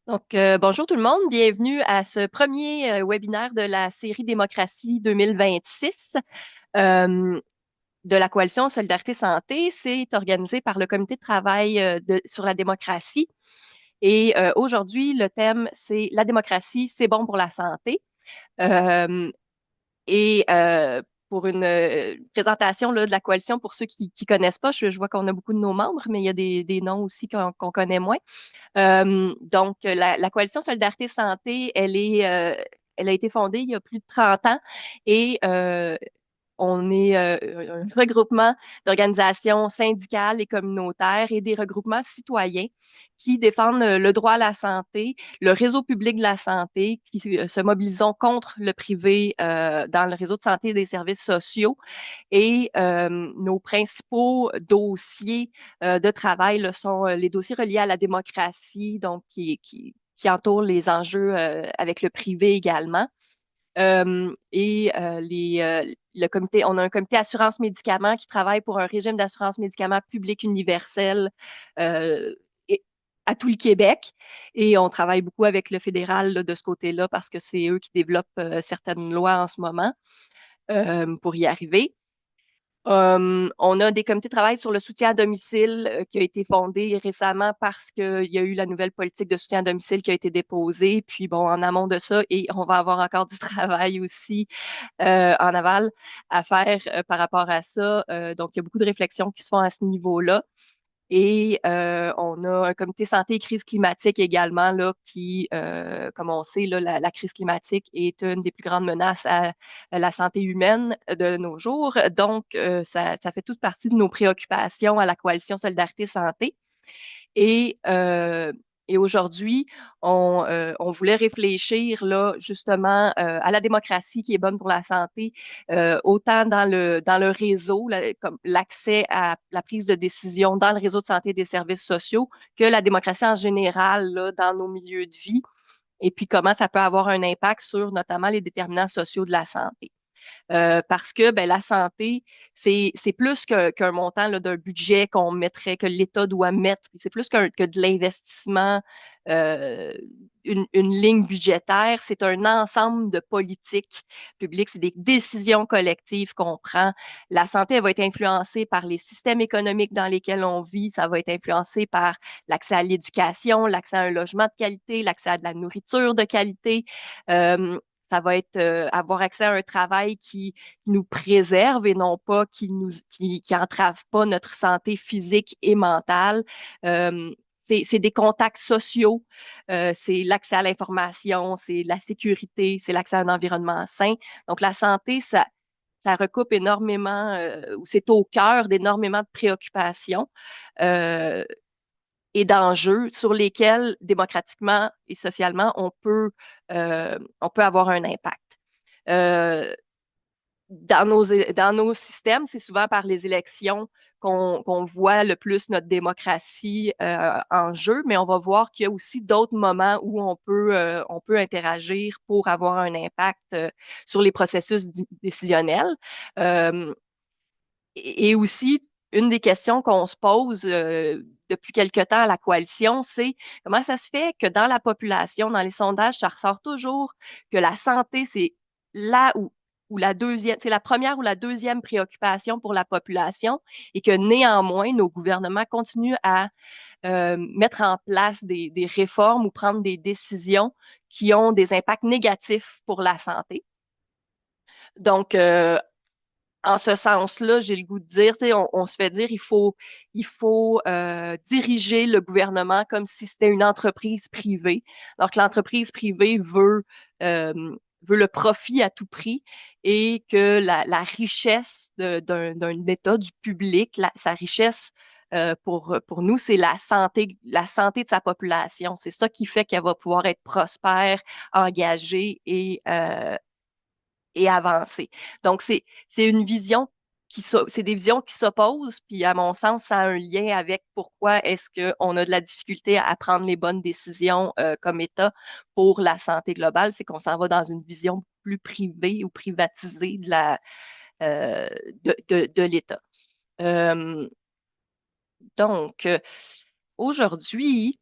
Bonjour tout le monde, bienvenue à ce premier webinaire de la série Démocratie 2026 euh, de la Coalition Solidarité Santé. C'est organisé par le Comité de travail sur la démocratie. Et aujourd'hui, le thème, c'est la démocratie, c'est bon pour la santé. Euh, et pour une présentation là, de la coalition, pour ceux qui ne connaissent pas, je vois qu'on a beaucoup de nos membres, mais il y a des noms aussi qu'on connaît moins. La Coalition Solidarité Santé, elle a été fondée il y a plus de 30 ans et on est un regroupement d'organisations syndicales et communautaires et des regroupements citoyens qui défendent le droit à la santé, le réseau public de la santé, qui se mobilisent contre le privé dans le réseau de santé et des services sociaux. Et nos principaux dossiers de travail là, sont les dossiers reliés à la démocratie, donc qui entourent les enjeux avec le privé également. Le comité, on a un comité assurance médicaments qui travaille pour un régime d'assurance médicaments public universel euh, et- à tout le Québec. Et on travaille beaucoup avec le fédéral là, de ce côté-là parce que c'est eux qui développent certaines lois en ce moment pour y arriver. On a des comités de travail sur le soutien à domicile qui a été fondé récemment parce qu'il y a eu la nouvelle politique de soutien à domicile qui a été déposée. Puis bon, en amont de ça, et on va avoir encore du travail aussi en aval à faire par rapport à ça. Donc, il y a beaucoup de réflexions qui se font à ce niveau-là. Et on a un comité santé et crise climatique également, là, qui, comme on sait, là, la crise climatique est une des plus grandes menaces à la santé humaine de nos jours. Donc, ça fait toute partie de nos préoccupations à la Coalition Solidarité Santé. Et, euh, et aujourd'hui, on voulait réfléchir là, justement à la démocratie qui est bonne pour la santé, autant dans le réseau, comme l'accès à la prise de décision dans le réseau de santé et des services sociaux, que la démocratie en général là, dans nos milieux de vie, et puis comment ça peut avoir un impact sur notamment les déterminants sociaux de la santé. Parce que ben, la santé, c'est plus qu'un montant là, d'un budget qu'on mettrait, que l'État doit mettre. C'est plus que de l'investissement, euh, une ligne budgétaire. C'est un ensemble de politiques publiques. C'est des décisions collectives qu'on prend. La santé, elle va être influencée par les systèmes économiques dans lesquels on vit. Ça va être influencé par l'accès à l'éducation, l'accès à un logement de qualité, l'accès à de la nourriture de qualité. Ça va être avoir accès à un travail qui nous préserve et non pas qui entrave pas notre santé physique et mentale. Euh, c'est des contacts sociaux, c'est l'accès à l'information, c'est la sécurité, c'est l'accès à un environnement sain. Donc, la santé, ça recoupe énormément, ou c'est au cœur d'énormément de préoccupations. Euh, et d'enjeux sur lesquels, démocratiquement et socialement, on peut avoir un impact. Euh, dans nos systèmes, c'est souvent par les élections qu'on voit le plus notre démocratie en jeu, mais on va voir qu'il y a aussi d'autres moments où on peut interagir pour avoir un impact sur les processus décisionnels. Euh, et aussi, une des questions qu'on se pose depuis quelque temps à la coalition, c'est comment ça se fait que dans la population, dans les sondages, ça ressort toujours que la santé, c'est là où la deuxième, c'est la première ou la deuxième préoccupation pour la population et que néanmoins, nos gouvernements continuent à mettre en place des réformes ou prendre des décisions qui ont des impacts négatifs pour la santé. Donc, en ce sens-là, j'ai le goût de dire, tu sais, on se fait dire il faut diriger le gouvernement comme si c'était une entreprise privée, alors que l'entreprise privée euh, veut le profit à tout prix et que la richesse d'un État, du public, sa richesse pour nous, c'est la santé de sa population. C'est ça qui fait qu'elle va pouvoir être prospère, engagée et avancer. Donc, c'est une vision c'est des visions qui s'opposent, puis à mon sens, ça a un lien avec pourquoi est-ce qu'on a de la difficulté à prendre les bonnes décisions comme État pour la santé globale, c'est qu'on s'en va dans une vision plus privée ou privatisée euh, de l'État. Euh, donc, aujourd'hui,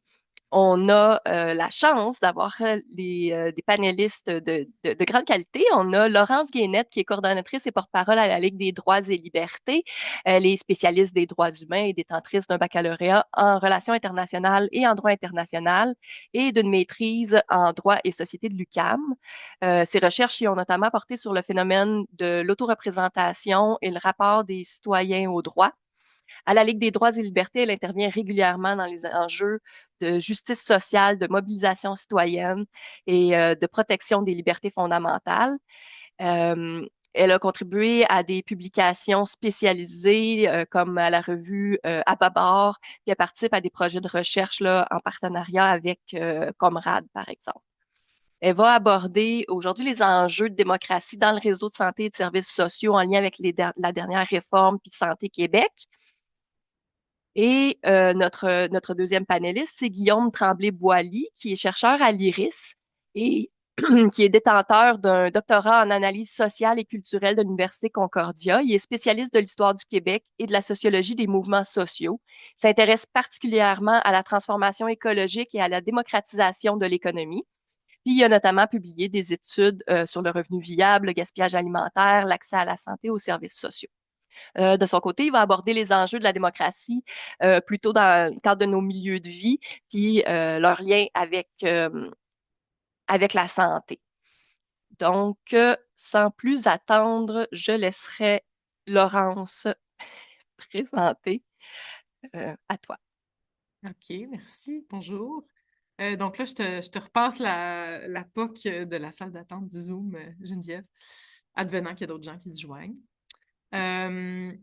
On a la chance d'avoir des panélistes de grande qualité. On a Laurence Guénette, qui est coordonnatrice et porte-parole à la Ligue des droits et libertés. Elle est spécialiste des droits humains et détentrice d'un baccalauréat en relations internationales et en droit international et d'une maîtrise en droit et société de l'UQAM. Ses recherches y ont notamment porté sur le phénomène de l'autoreprésentation et le rapport des citoyens aux droits. À la Ligue des droits et libertés, elle intervient régulièrement dans les enjeux de justice sociale, de mobilisation citoyenne et de protection des libertés fondamentales. Euh, Elle a contribué à des publications spécialisées comme à la revue Ababar, puis elle participe à des projets de recherche là, en partenariat avec Comrade, par exemple. Elle va aborder aujourd'hui les enjeux de démocratie dans le réseau de santé et de services sociaux en lien avec la dernière réforme puis Santé Québec. Et notre deuxième panéliste, c'est Guillaume Tremblay-Boily, qui est chercheur à l'IRIS et qui est détenteur d'un doctorat en analyse sociale et culturelle de l'Université Concordia. Il est spécialiste de l'histoire du Québec et de la sociologie des mouvements sociaux. Il s'intéresse particulièrement à la transformation écologique et à la démocratisation de l'économie. Puis, il a notamment publié des études sur le revenu viable, le gaspillage alimentaire, l'accès à la santé et aux services sociaux. De son côté, il va aborder les enjeux de la démocratie plutôt dans le cadre de nos milieux de vie, puis leur lien avec la santé. Donc, sans plus attendre, je laisserai Laurence présenter à toi. OK, merci. Bonjour. Donc là, je te repasse la POC de la salle d'attente du Zoom, Geneviève, advenant qu'il y a d'autres gens qui se joignent.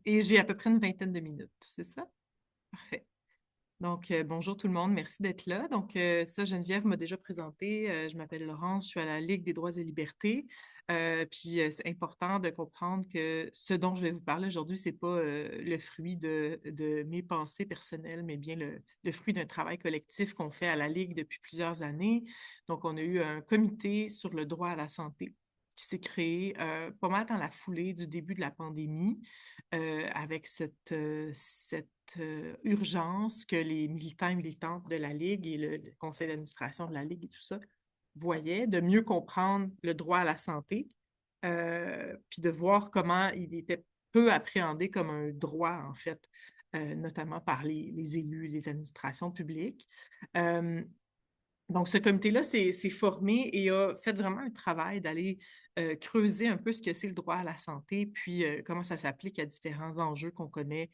Et j'ai à peu près une vingtaine de minutes, c'est ça? Parfait. Donc, bonjour tout le monde, merci d'être là. Donc, ça, Geneviève m'a déjà présenté. Je m'appelle Laurence, je suis à la Ligue des droits et libertés. Puis, c'est important de comprendre que ce dont je vais vous parler aujourd'hui, c'est pas le fruit de mes pensées personnelles, mais bien le fruit d'un travail collectif qu'on fait à la Ligue depuis plusieurs années. Donc, on a eu un comité sur le droit à la santé qui s'est créé pas mal dans la foulée du début de la pandémie, avec cette urgence que les militants et militantes de la Ligue et le conseil d'administration de la Ligue et tout ça voyaient, de mieux comprendre le droit à la santé, puis de voir comment il était peu appréhendé comme un droit, en fait, notamment par les élus, les administrations publiques. Euh, donc, ce comité-là s'est formé et a fait vraiment un travail d'aller creuser un peu ce que c'est le droit à la santé, puis comment ça s'applique à différents enjeux qu'on connaît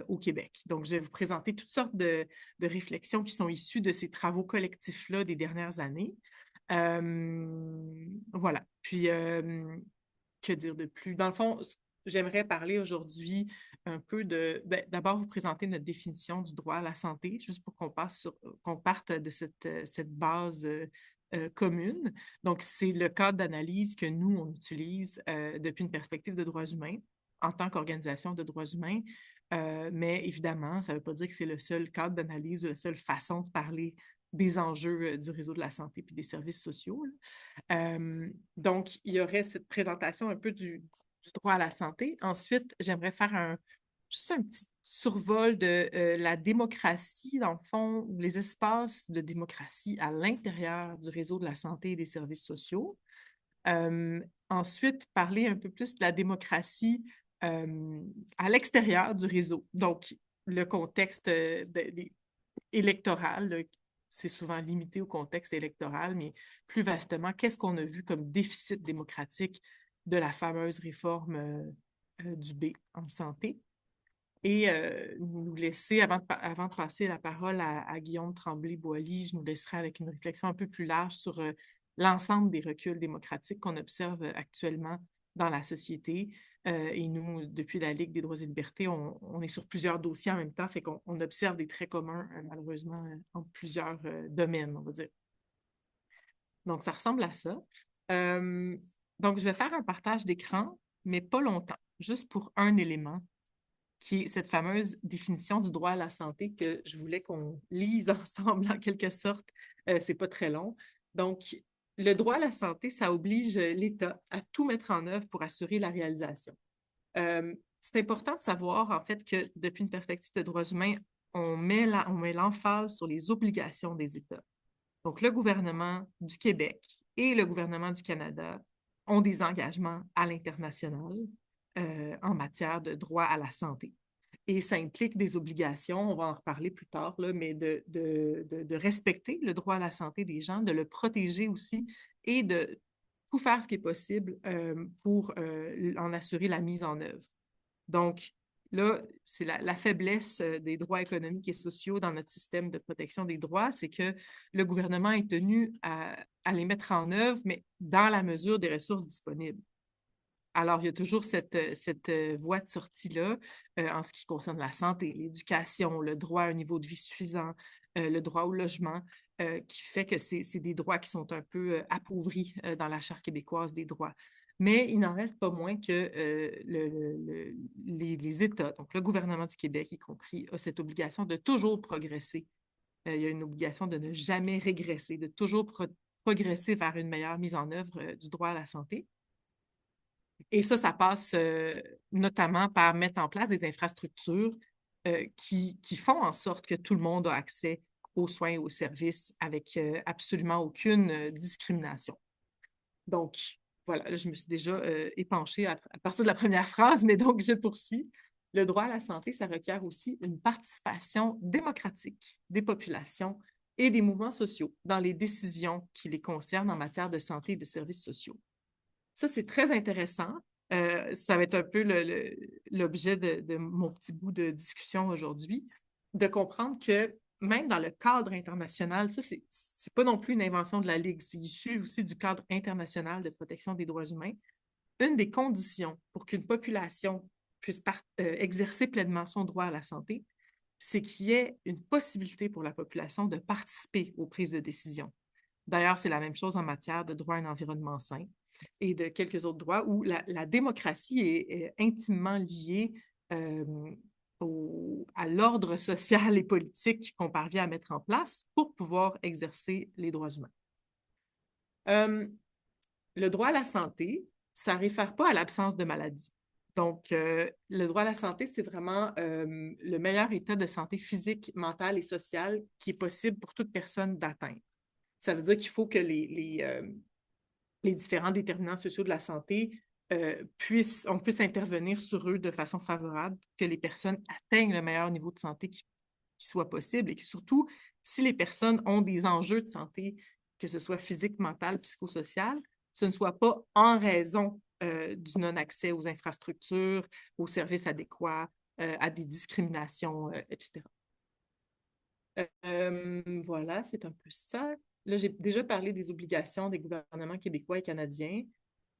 au Québec. Donc, je vais vous présenter toutes sortes de réflexions qui sont issues de ces travaux collectifs-là des dernières années. Voilà. Puis, que dire de plus? Dans le fond, j'aimerais parler aujourd'hui un peu d'abord vous présenter notre définition du droit à la santé, juste pour qu'on parte de cette base commune. Donc, c'est le cadre d'analyse que nous, on utilise depuis une perspective de droits humains en tant qu'organisation de droits humains. Mais évidemment, ça ne veut pas dire que c'est le seul cadre d'analyse, la seule façon de parler des enjeux du réseau de la santé puis des services sociaux. Donc, il y aurait cette présentation un peu du droit à la santé. Ensuite, j'aimerais faire juste un petit survol de la démocratie, dans le fond, ou les espaces de démocratie à l'intérieur du réseau de la santé et des services sociaux. Ensuite, parler un peu plus de la démocratie à l'extérieur du réseau. Donc, le contexte électoral, là, c'est souvent limité au contexte électoral, mais plus vastement, qu'est-ce qu'on a vu comme déficit démocratique de la fameuse réforme du B en santé? Et nous laisser, avant de passer la parole à Guillaume Tremblay-Boily, je nous laisserai avec une réflexion un peu plus large sur l'ensemble des reculs démocratiques qu'on observe actuellement dans la société. Et nous, depuis la Ligue des droits et libertés, on est sur plusieurs dossiers en même temps, fait qu'on observe des traits communs, malheureusement, en plusieurs domaines, on va dire. Donc, ça ressemble à ça. Euh, donc, je vais faire un partage d'écran, mais pas longtemps, juste pour un élément qui est cette fameuse définition du droit à la santé que je voulais qu'on lise ensemble en quelque sorte. C'est pas très long. Donc, le droit à la santé, ça oblige l'État à tout mettre en œuvre pour assurer la réalisation. C'est important de savoir, en fait, que depuis une perspective de droits humains, on met l'emphase sur les obligations des États. Donc, le gouvernement du Québec et le gouvernement du Canada ont des engagements à l'international en matière de droit à la santé. Et ça implique des obligations, on va en reparler plus tard, là, mais de respecter le droit à la santé des gens, de le protéger aussi et de tout faire ce qui est possible pour en assurer la mise en œuvre. Donc, là, c'est la faiblesse des droits économiques et sociaux dans notre système de protection des droits, c'est que le gouvernement est tenu à les mettre en œuvre, mais dans la mesure des ressources disponibles. Alors, il y a toujours cette voie de sortie-là en ce qui concerne la santé, l'éducation, le droit à un niveau de vie suffisant, le droit au logement, qui fait que c'est des droits qui sont un peu appauvris dans la Charte québécoise des droits. Mais il n'en reste pas moins que les États, donc le gouvernement du Québec y compris, a cette obligation de toujours progresser. Il y a une obligation de ne jamais régresser, de toujours progresser vers une meilleure mise en œuvre du droit à la santé. Et ça passe notamment par mettre en place des infrastructures qui font en sorte que tout le monde a accès aux soins et aux services avec absolument aucune discrimination. Donc, voilà, là, je me suis déjà épanchée à partir de la première phrase, mais donc je poursuis. Le droit à la santé, ça requiert aussi une participation démocratique des populations et des mouvements sociaux dans les décisions qui les concernent en matière de santé et de services sociaux. Ça, c'est très intéressant. Ça va être un peu l'objet de mon petit bout de discussion aujourd'hui, de comprendre que même dans le cadre international, ça, c'est pas non plus une invention de la Ligue, c'est issu aussi du cadre international de protection des droits humains. Une des conditions pour qu'une population puisse exercer pleinement son droit à la santé, c'est qu'il y ait une possibilité pour la population de participer aux prises de décision. D'ailleurs, c'est la même chose en matière de droit à un environnement sain et de quelques autres droits où la démocratie est intimement liée à l'ordre social et politique qu'on parvient à mettre en place pour pouvoir exercer les droits humains. Le droit à la santé, ça ne réfère pas à l'absence de maladie. Donc, le droit à la santé, c'est vraiment le meilleur état de santé physique, mentale et sociale qui est possible pour toute personne d'atteindre. Ça veut dire qu'il faut que les différents déterminants sociaux de la santé on puisse intervenir sur eux de façon favorable, que les personnes atteignent le meilleur niveau de santé qui soit possible et que surtout, si les personnes ont des enjeux de santé, que ce soit physique, mental, psychosocial, ce ne soit pas en raison du non-accès aux infrastructures, aux services adéquats, à des discriminations, etc. Voilà, c'est un peu ça. Là, j'ai déjà parlé des obligations des gouvernements québécois et canadiens.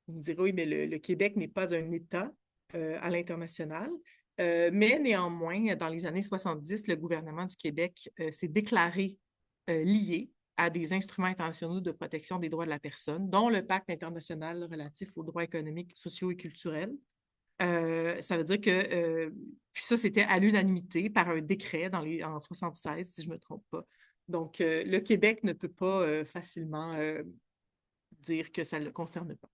Vous me direz, oui, mais le Québec n'est pas un État à l'international. Mais néanmoins, dans les années 70, le gouvernement du Québec s'est déclaré lié à des instruments internationaux de protection des droits de la personne, dont le Pacte international relatif aux droits économiques, sociaux et culturels. Ça veut dire que, puis ça, c'était à l'unanimité par un décret en 1976, si je ne me trompe pas. Donc, le Québec ne peut pas facilement dire que ça ne le concerne pas.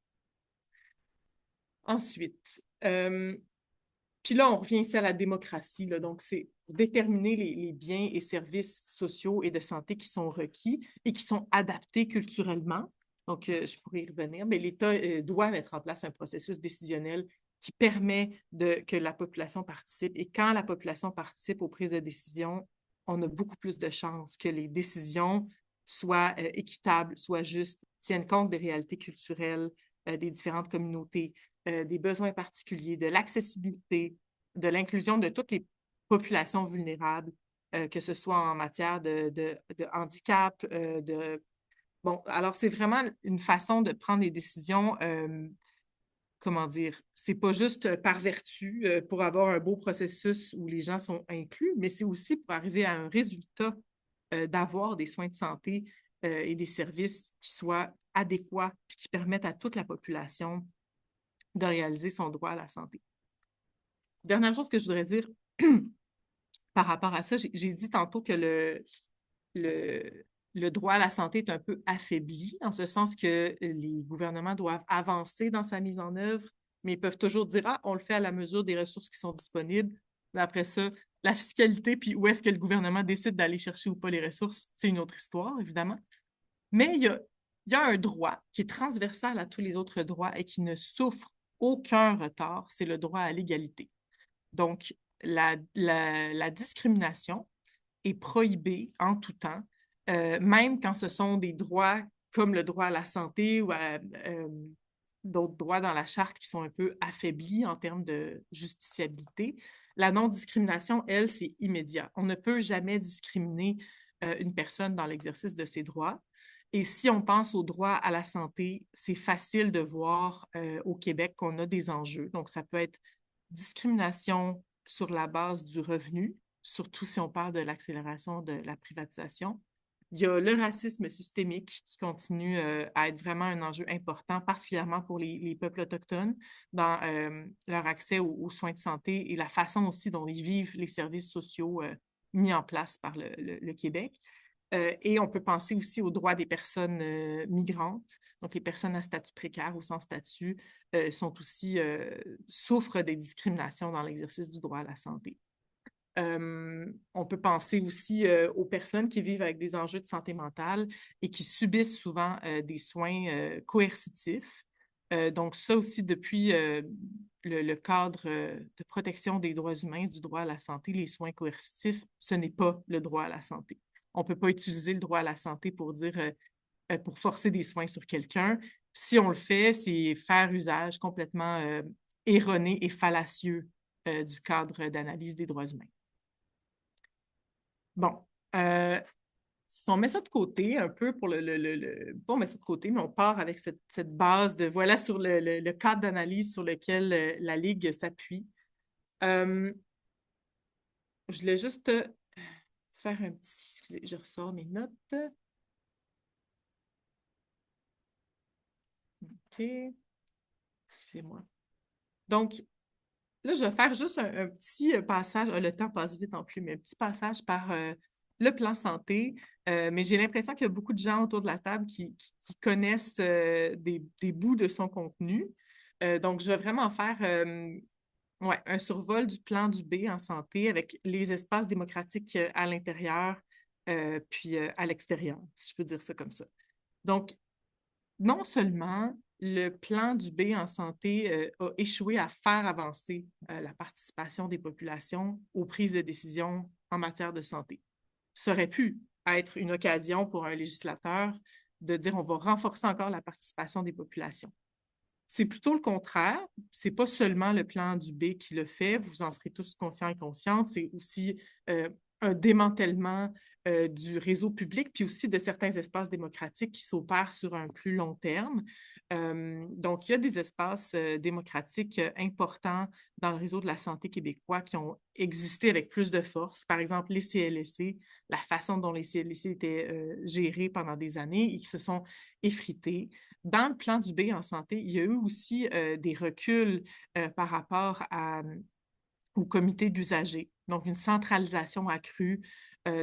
Ensuite, puis là, on revient ici à la démocratie. Là, donc, c'est pour déterminer les biens et services sociaux et de santé qui sont requis et qui sont adaptés culturellement. Donc, je pourrais y revenir, mais l'État doit mettre en place un processus décisionnel qui permet que la population participe. Et quand la population participe aux prises de décision, on a beaucoup plus de chances que les décisions soient équitables, soient justes, tiennent compte des réalités culturelles des différentes communautés, des besoins particuliers, de l'accessibilité, de l'inclusion de toutes les populations vulnérables, que ce soit en matière de handicap, Bon, alors c'est vraiment une façon de prendre des décisions, comment dire, c'est pas juste par vertu pour avoir un beau processus où les gens sont inclus, mais c'est aussi pour arriver à un résultat d'avoir des soins de santé et des services qui soient adéquats et qui permettent à toute la population de réaliser son droit à la santé. Dernière chose que je voudrais dire par rapport à ça, j'ai dit tantôt que le droit à la santé est un peu affaibli, en ce sens que les gouvernements doivent avancer dans sa mise en œuvre, mais ils peuvent toujours dire, ah, on le fait à la mesure des ressources qui sont disponibles. Mais après ça, la fiscalité, puis où est-ce que le gouvernement décide d'aller chercher ou pas les ressources, c'est une autre histoire, évidemment. Mais il y a un droit qui est transversal à tous les autres droits et qui ne souffre aucun retard, c'est le droit à l'égalité. Donc, la discrimination est prohibée en tout temps, même quand ce sont des droits comme le droit à la santé ou d'autres droits dans la charte qui sont un peu affaiblis en termes de justiciabilité. La non-discrimination, elle, c'est immédiat. On ne peut jamais discriminer une personne dans l'exercice de ses droits. Et si on pense au droit à la santé, c'est facile de voir au Québec qu'on a des enjeux. Donc, ça peut être discrimination sur la base du revenu, surtout si on parle de l'accélération de la privatisation. Il y a le racisme systémique qui continue à être vraiment un enjeu important, particulièrement pour les peuples autochtones, dans leur accès aux soins de santé et la façon aussi dont ils vivent les services sociaux mis en place par le Québec. Et on peut penser aussi aux droits des personnes migrantes. Donc, les personnes à statut précaire ou sans statut souffrent des discriminations dans l'exercice du droit à la santé. On peut penser aussi aux personnes qui vivent avec des enjeux de santé mentale et qui subissent souvent des soins coercitifs. Donc, ça aussi, depuis le cadre de protection des droits humains, du droit à la santé, les soins coercitifs, ce n'est pas le droit à la santé. On ne peut pas utiliser le droit à la santé pour dire, pour forcer des soins sur quelqu'un. Si on le fait, c'est faire usage complètement erroné et fallacieux du cadre d'analyse des droits humains. Bon, si on met ça de côté un peu pour bon, on met ça de côté, mais on part avec cette base de voilà sur le cadre d'analyse sur lequel la Ligue s'appuie. Je voulais juste faire un petit... Excusez, je ressors mes notes. OK. Excusez-moi. Donc, là, je vais faire juste un petit passage. Le temps passe vite en plus, mais un petit passage par le plan santé. Mais j'ai l'impression qu'il y a beaucoup de gens autour de la table qui connaissent des bouts de son contenu. Donc, je vais vraiment faire un survol du plan du B en santé avec les espaces démocratiques à l'intérieur puis à l'extérieur, si je peux dire ça comme ça. Donc, non seulement le plan du B en santé a échoué à faire avancer la participation des populations aux prises de décision en matière de santé. Ça aurait pu être une occasion pour un législateur de dire on va renforcer encore la participation des populations. C'est plutôt le contraire. C'est pas seulement le plan du B qui le fait, vous en serez tous conscients et conscientes, c'est aussi un démantèlement du réseau public, puis aussi de certains espaces démocratiques qui s'opèrent sur un plus long terme. Donc, il y a des espaces démocratiques importants dans le réseau de la santé québécois qui ont existé avec plus de force. Par exemple, les CLSC, la façon dont les CLSC étaient gérés pendant des années et qui se sont effrités. Dans le plan du B en santé, il y a eu aussi des reculs par rapport au comité d'usagers, donc une centralisation accrue.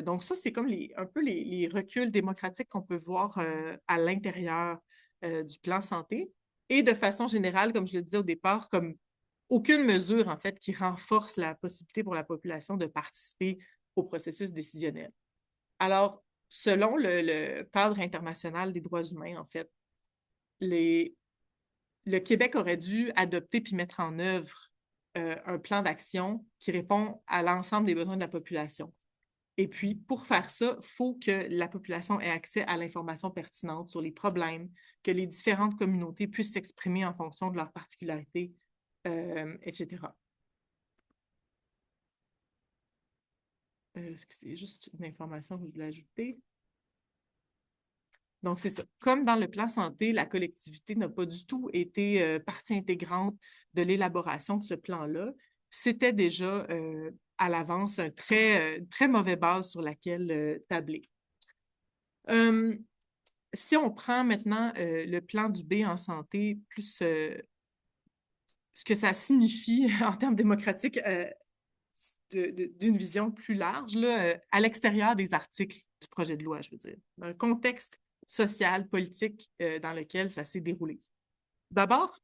Donc ça, c'est comme un peu les reculs démocratiques qu'on peut voir à l'intérieur du plan santé. Et de façon générale, comme je le disais au départ, comme aucune mesure, en fait, qui renforce la possibilité pour la population de participer au processus décisionnel. Alors, selon le cadre international des droits humains, en fait, le Québec aurait dû adopter puis mettre en œuvre un plan d'action qui répond à l'ensemble des besoins de la population. Et puis, pour faire ça, il faut que la population ait accès à l'information pertinente sur les problèmes, que les différentes communautés puissent s'exprimer en fonction de leurs particularités, etc. C'est juste une information que je voulais ajouter. Donc, c'est ça. Comme dans le plan santé, la collectivité n'a pas du tout été partie intégrante de l'élaboration de ce plan-là. C'était déjà à l'avance un très mauvais base sur laquelle tabler. Si on prend maintenant le plan du B en santé, plus ce que ça signifie en termes démocratiques d'une vision plus large, là, à l'extérieur des articles du projet de loi, je veux dire, dans le contexte social, politique dans lequel ça s'est déroulé. D'abord,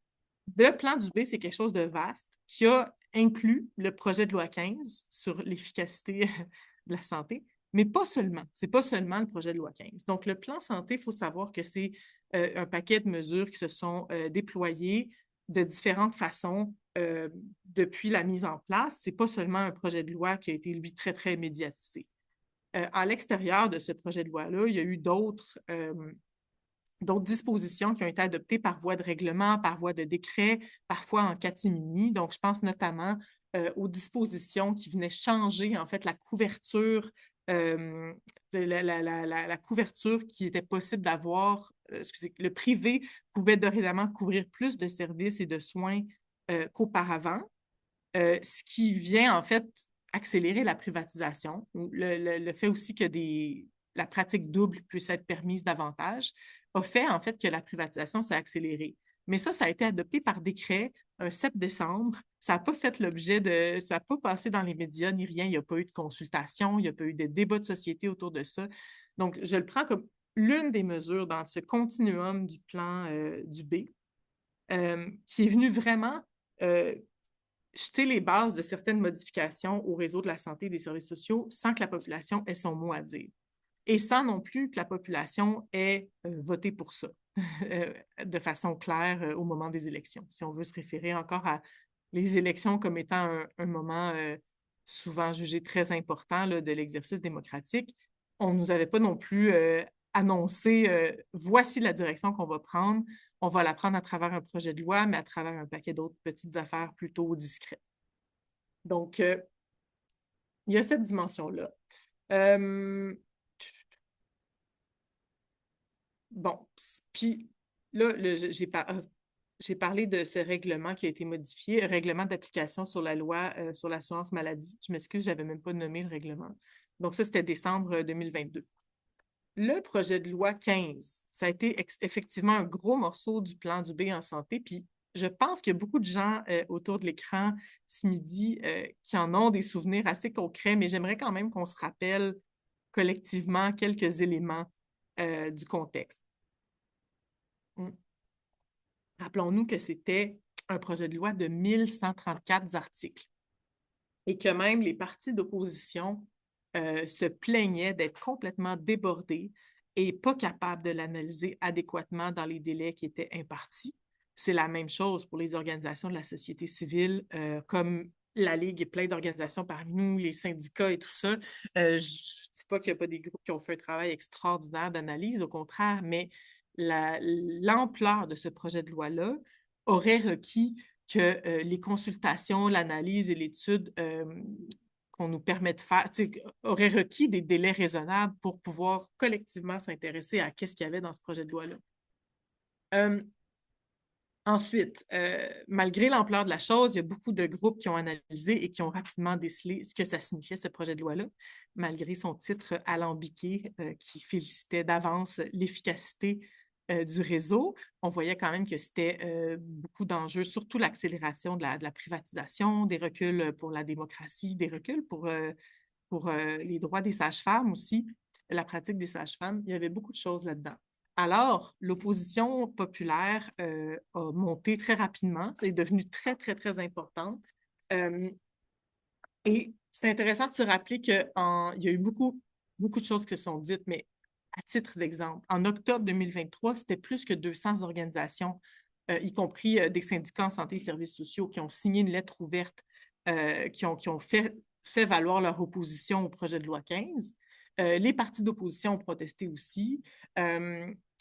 le plan du B, c'est quelque chose de vaste qui a inclut le projet de loi 15 sur l'efficacité de la santé, mais pas seulement. Ce n'est pas seulement le projet de loi 15. Donc, le plan santé, il faut savoir que c'est un paquet de mesures qui se sont déployées de différentes façons depuis la mise en place. Ce n'est pas seulement un projet de loi qui a été, lui, très, très médiatisé. À l'extérieur de ce projet de loi-là, il y a eu d'autres dispositions qui ont été adoptées par voie de règlement, par voie de décret, parfois en catimini. Donc, je pense notamment aux dispositions qui venaient changer, en fait, la couverture, la couverture qui était possible d'avoir. Excusez, le privé pouvait dorénavant couvrir plus de services et de soins qu'auparavant, ce qui vient, en fait, accélérer la privatisation, le fait aussi que la pratique double puisse être permise davantage, a fait en fait que la privatisation s'est accélérée. Mais ça a été adopté par décret un 7 décembre. Ça n'a pas fait l'objet de... Ça n'a pas passé dans les médias ni rien. Il n'y a pas eu de consultation, il n'y a pas eu de débat de société autour de ça. Donc, je le prends comme l'une des mesures dans ce continuum du plan du B, qui est venu vraiment jeter les bases de certaines modifications au réseau de la santé et des services sociaux sans que la population ait son mot à dire. Et sans non plus que la population ait voté pour ça de façon claire au moment des élections. Si on veut se référer encore à les élections comme étant un moment souvent jugé très important là, de l'exercice démocratique, on ne nous avait pas non plus annoncé voici la direction qu'on va prendre. On va la prendre à travers un projet de loi, mais à travers un paquet d'autres petites affaires plutôt discrètes. Donc, il y a cette dimension-là. Bon, puis là, j'ai parlé de ce règlement qui a été modifié, règlement d'application sur la loi sur l'assurance maladie. Je m'excuse, je n'avais même pas nommé le règlement. Donc ça, c'était décembre 2022. Le projet de loi 15, ça a été effectivement un gros morceau du plan du B en santé, puis je pense qu'il y a beaucoup de gens autour de l'écran ce midi qui en ont des souvenirs assez concrets, mais j'aimerais quand même qu'on se rappelle collectivement quelques éléments du contexte. Rappelons-nous que c'était un projet de loi de 1134 articles et que même les partis d'opposition se plaignaient d'être complètement débordés et pas capables de l'analyser adéquatement dans les délais qui étaient impartis. C'est la même chose pour les organisations de la société civile, comme la Ligue et plein d'organisations parmi nous, les syndicats et tout ça. Je ne dis pas qu'il n'y a pas des groupes qui ont fait un travail extraordinaire d'analyse, au contraire, mais l'ampleur de ce projet de loi-là aurait requis que les consultations, l'analyse et l'étude qu'on nous permet de faire auraient requis des délais raisonnables pour pouvoir collectivement s'intéresser à qu'est-ce qu'il y avait dans ce projet de loi-là. Ensuite, malgré l'ampleur de la chose, il y a beaucoup de groupes qui ont analysé et qui ont rapidement décelé ce que ça signifiait, ce projet de loi-là, malgré son titre alambiqué qui félicitait d'avance l'efficacité du réseau. On voyait quand même que c'était beaucoup d'enjeux, surtout l'accélération de la privatisation, des reculs pour la démocratie, des reculs pour les droits des sages-femmes aussi, la pratique des sages-femmes. Il y avait beaucoup de choses là-dedans. Alors, l'opposition populaire a monté très rapidement. C'est devenu très, très, très importante. Et c'est intéressant de se rappeler qu'il y a eu beaucoup, beaucoup de choses qui se sont dites, mais à titre d'exemple, en octobre 2023, c'était plus que 200 organisations, y compris des syndicats en santé et services sociaux, qui ont signé une lettre ouverte, qui ont fait valoir leur opposition au projet de loi 15. Les partis d'opposition ont protesté aussi.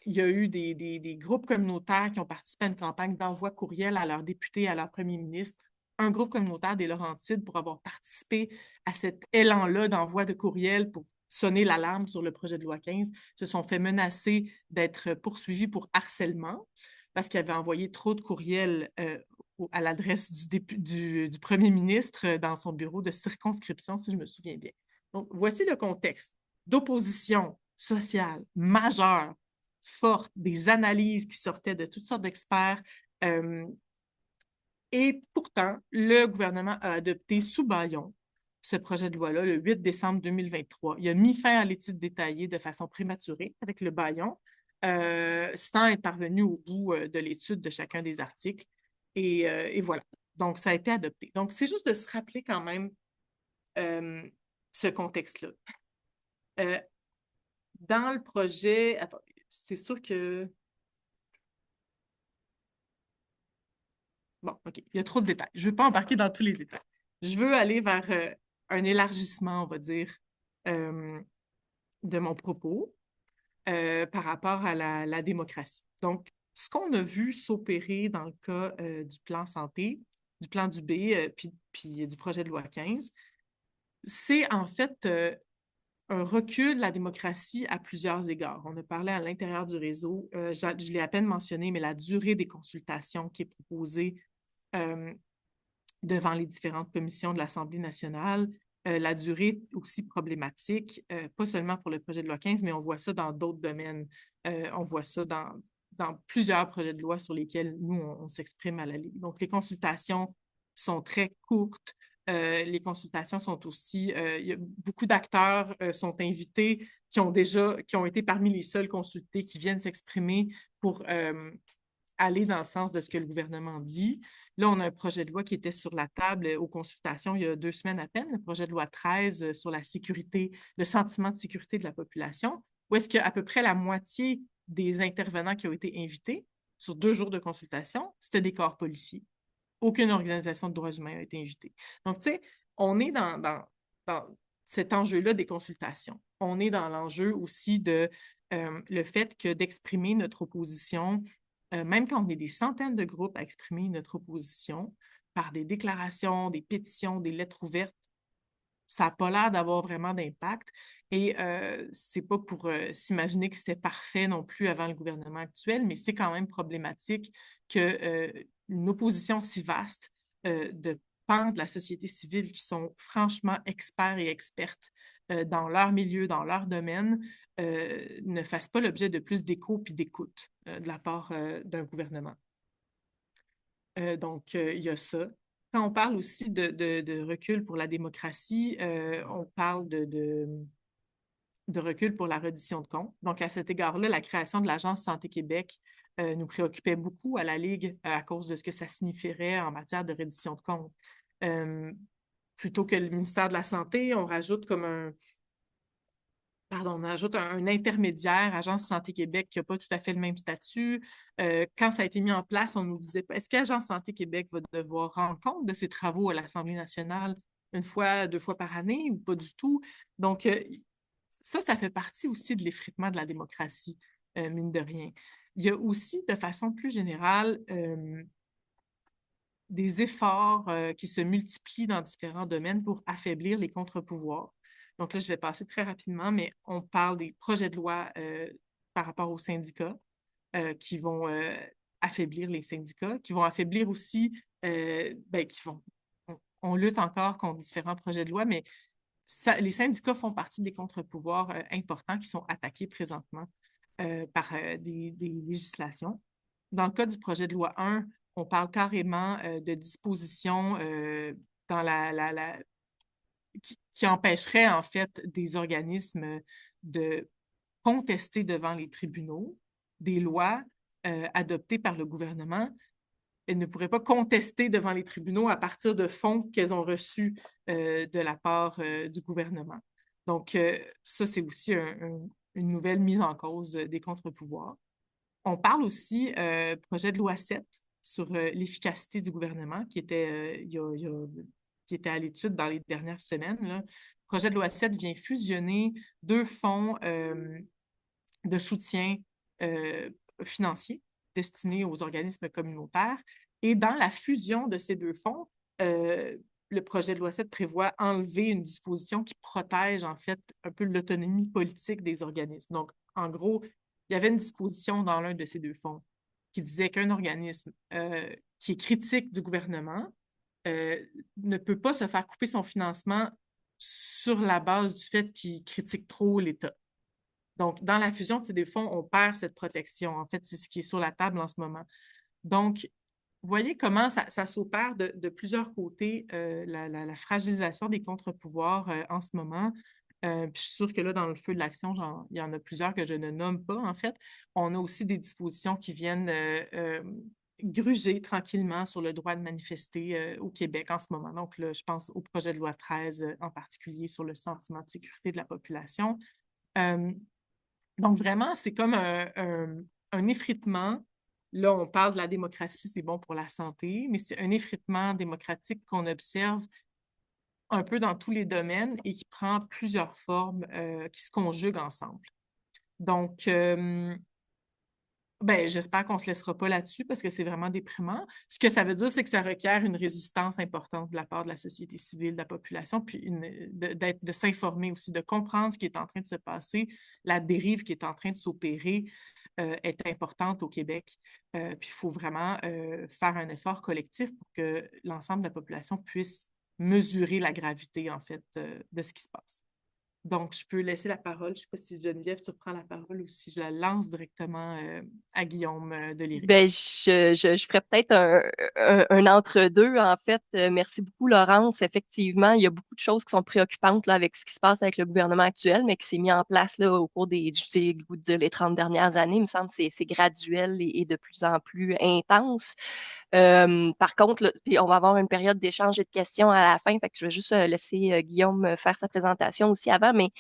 Il y a eu des groupes communautaires qui ont participé à une campagne d'envoi courriel à leurs députés, à leur premier ministre. Un groupe communautaire des Laurentides, pour avoir participé à cet élan-là d'envoi de courriel pour sonner l'alarme sur le projet de loi 15, se sont fait menacer d'être poursuivis pour harcèlement parce qu'ils avaient envoyé trop de courriels à l'adresse du premier ministre dans son bureau de circonscription, si je me souviens bien. Donc, voici le contexte d'opposition sociale majeure, forte, des analyses qui sortaient de toutes sortes d'experts. Et pourtant, le gouvernement a adopté sous bâillon ce projet de loi-là le 8 décembre 2023. Il a mis fin à l'étude détaillée de façon prématurée avec le bâillon, sans être parvenu au bout de l'étude de chacun des articles. Et voilà. Donc, ça a été adopté. Donc, c'est juste de se rappeler quand même ce contexte-là. Dans le projet, attends, c'est sûr que... Bon, OK, il y a trop de détails. Je ne veux pas embarquer dans tous les détails. Je veux aller vers un élargissement, on va dire, euh, de mon propos par rapport à la démocratie. Donc, ce qu'on a vu s'opérer dans le cas du plan santé, du plan du B, puis du projet de loi 15, c'est en fait un recul de la démocratie à plusieurs égards. On a parlé à l'intérieur du réseau, je l'ai à peine mentionné, mais la durée des consultations qui est proposée euh, devant les différentes commissions de l'Assemblée nationale, la durée aussi problématique, pas seulement pour le projet de loi 15, mais on voit ça dans d'autres domaines. On voit ça dans plusieurs projets de loi sur lesquels nous, on s'exprime à la Ligue. Donc, les consultations sont très courtes. Les consultations sont aussi, beaucoup d'acteurs sont invités qui ont été parmi les seuls consultés qui viennent s'exprimer pour aller dans le sens de ce que le gouvernement dit. Là, on a un projet de loi qui était sur la table aux consultations il y a 2 semaines à peine, le projet de loi 13 sur la sécurité, le sentiment de sécurité de la population, où est-ce qu'à peu près la moitié des intervenants qui ont été invités sur 2 jours de consultation, c'était des corps policiers. Aucune organisation de droits humains a été invitée. Donc, tu sais, on est dans cet enjeu-là des consultations. On est dans l'enjeu aussi de le fait que d'exprimer notre opposition, même quand on est des centaines de groupes à exprimer notre opposition par des déclarations, des pétitions, des lettres ouvertes, ça n'a pas l'air d'avoir vraiment d'impact. Et c'est pas pour s'imaginer que c'était parfait non plus avant le gouvernement actuel, mais c'est quand même problématique qu'une opposition si vaste de pans de la société civile qui sont franchement experts et expertes dans leur milieu, dans leur domaine, ne fasse pas l'objet de plus d'écho puis d'écoute de la part d'un gouvernement. Donc, il y a ça. Quand on parle aussi de recul pour la démocratie, on parle de recul pour la reddition de comptes. Donc, à cet égard-là, la création de l'Agence Santé Québec nous préoccupait beaucoup à la Ligue à cause de ce que ça signifierait en matière de reddition de comptes. Euh, Plutôt que le ministère de la Santé, on rajoute on ajoute un intermédiaire, Agence Santé Québec, qui n'a pas tout à fait le même statut. Quand ça a été mis en place, on nous disait, est-ce qu'Agence Santé Québec va devoir rendre compte de ses travaux à l'Assemblée nationale 1 fois, 2 fois par année ou pas du tout? Donc, ça fait partie aussi de l'effritement de la démocratie, mine de rien. Il y a aussi, de façon plus générale, des efforts qui se multiplient dans différents domaines pour affaiblir les contre-pouvoirs. Donc là, je vais passer très rapidement, mais on parle des projets de loi par rapport aux syndicats qui vont affaiblir les syndicats, qui vont affaiblir aussi, on lutte encore contre différents projets de loi, mais les syndicats font partie des contre-pouvoirs importants qui sont attaqués présentement par des législations. Dans le cas du projet de loi 1, on parle carrément de dispositions dans qui empêcheraient en fait des organismes de contester devant les tribunaux des lois adoptées par le gouvernement. Elles ne pourraient pas contester devant les tribunaux à partir de fonds qu'elles ont reçus de la part du gouvernement. Donc, ça, c'est aussi une nouvelle mise en cause des contre-pouvoirs. On parle aussi projet de loi 7 sur l'efficacité du gouvernement qui était à l'étude dans les dernières semaines. Là. Le projet de loi 7 vient fusionner 2 fonds de soutien financier destinés aux organismes communautaires. Et dans la fusion de ces 2 fonds, le projet de loi 7 prévoit enlever une disposition qui protège en fait un peu l'autonomie politique des organismes. Donc, en gros, il y avait une disposition dans l'un de ces 2 fonds qui disait qu'un organisme qui est critique du gouvernement ne peut pas se faire couper son financement sur la base du fait qu'il critique trop l'État. Donc, dans la fusion de ces 2 fonds, on perd cette protection. En fait, c'est ce qui est sur la table en ce moment. Donc, vous voyez comment ça s'opère de plusieurs côtés, la fragilisation des contre-pouvoirs en ce moment. Puis je suis sûre que là, dans le feu de l'action, il y en a plusieurs que je ne nomme pas, en fait. On a aussi des dispositions qui viennent gruger tranquillement sur le droit de manifester au Québec en ce moment. Donc, là, je pense au projet de loi 13, en particulier sur le sentiment de sécurité de la population. Euh, donc, vraiment, c'est comme un effritement. Là, on parle de la démocratie, c'est bon pour la santé, mais c'est un effritement démocratique qu'on observe un peu dans tous les domaines et qui prend plusieurs formes qui se conjuguent ensemble. Donc, ben, j'espère qu'on ne se laissera pas là-dessus parce que c'est vraiment déprimant. Ce que ça veut dire, c'est que ça requiert une résistance importante de la part de la société civile, de la population, puis de s'informer aussi, de comprendre ce qui est en train de se passer, la dérive qui est en train de s'opérer est importante au Québec. Puis il faut vraiment faire un effort collectif pour que l'ensemble de la population puisse mesurer la gravité, en fait, de ce qui se passe. Donc, je peux laisser la parole. Je ne sais pas si Geneviève, tu reprends la parole ou si je la lance directement à Guillaume de l'IRIS. Ben, je ferais peut-être un entre-deux, en fait. Merci beaucoup, Laurence. Effectivement, il y a beaucoup de choses qui sont préoccupantes là, avec ce qui se passe avec le gouvernement actuel, mais qui s'est mis en place là, au cours des, je sais, le goût de dire les 30 dernières années. Il me semble que c'est graduel et de plus en plus intense. Par contre, là, puis on va avoir une période d'échange et de questions à la fin, fait que je vais juste laisser Guillaume faire sa présentation aussi avant, mais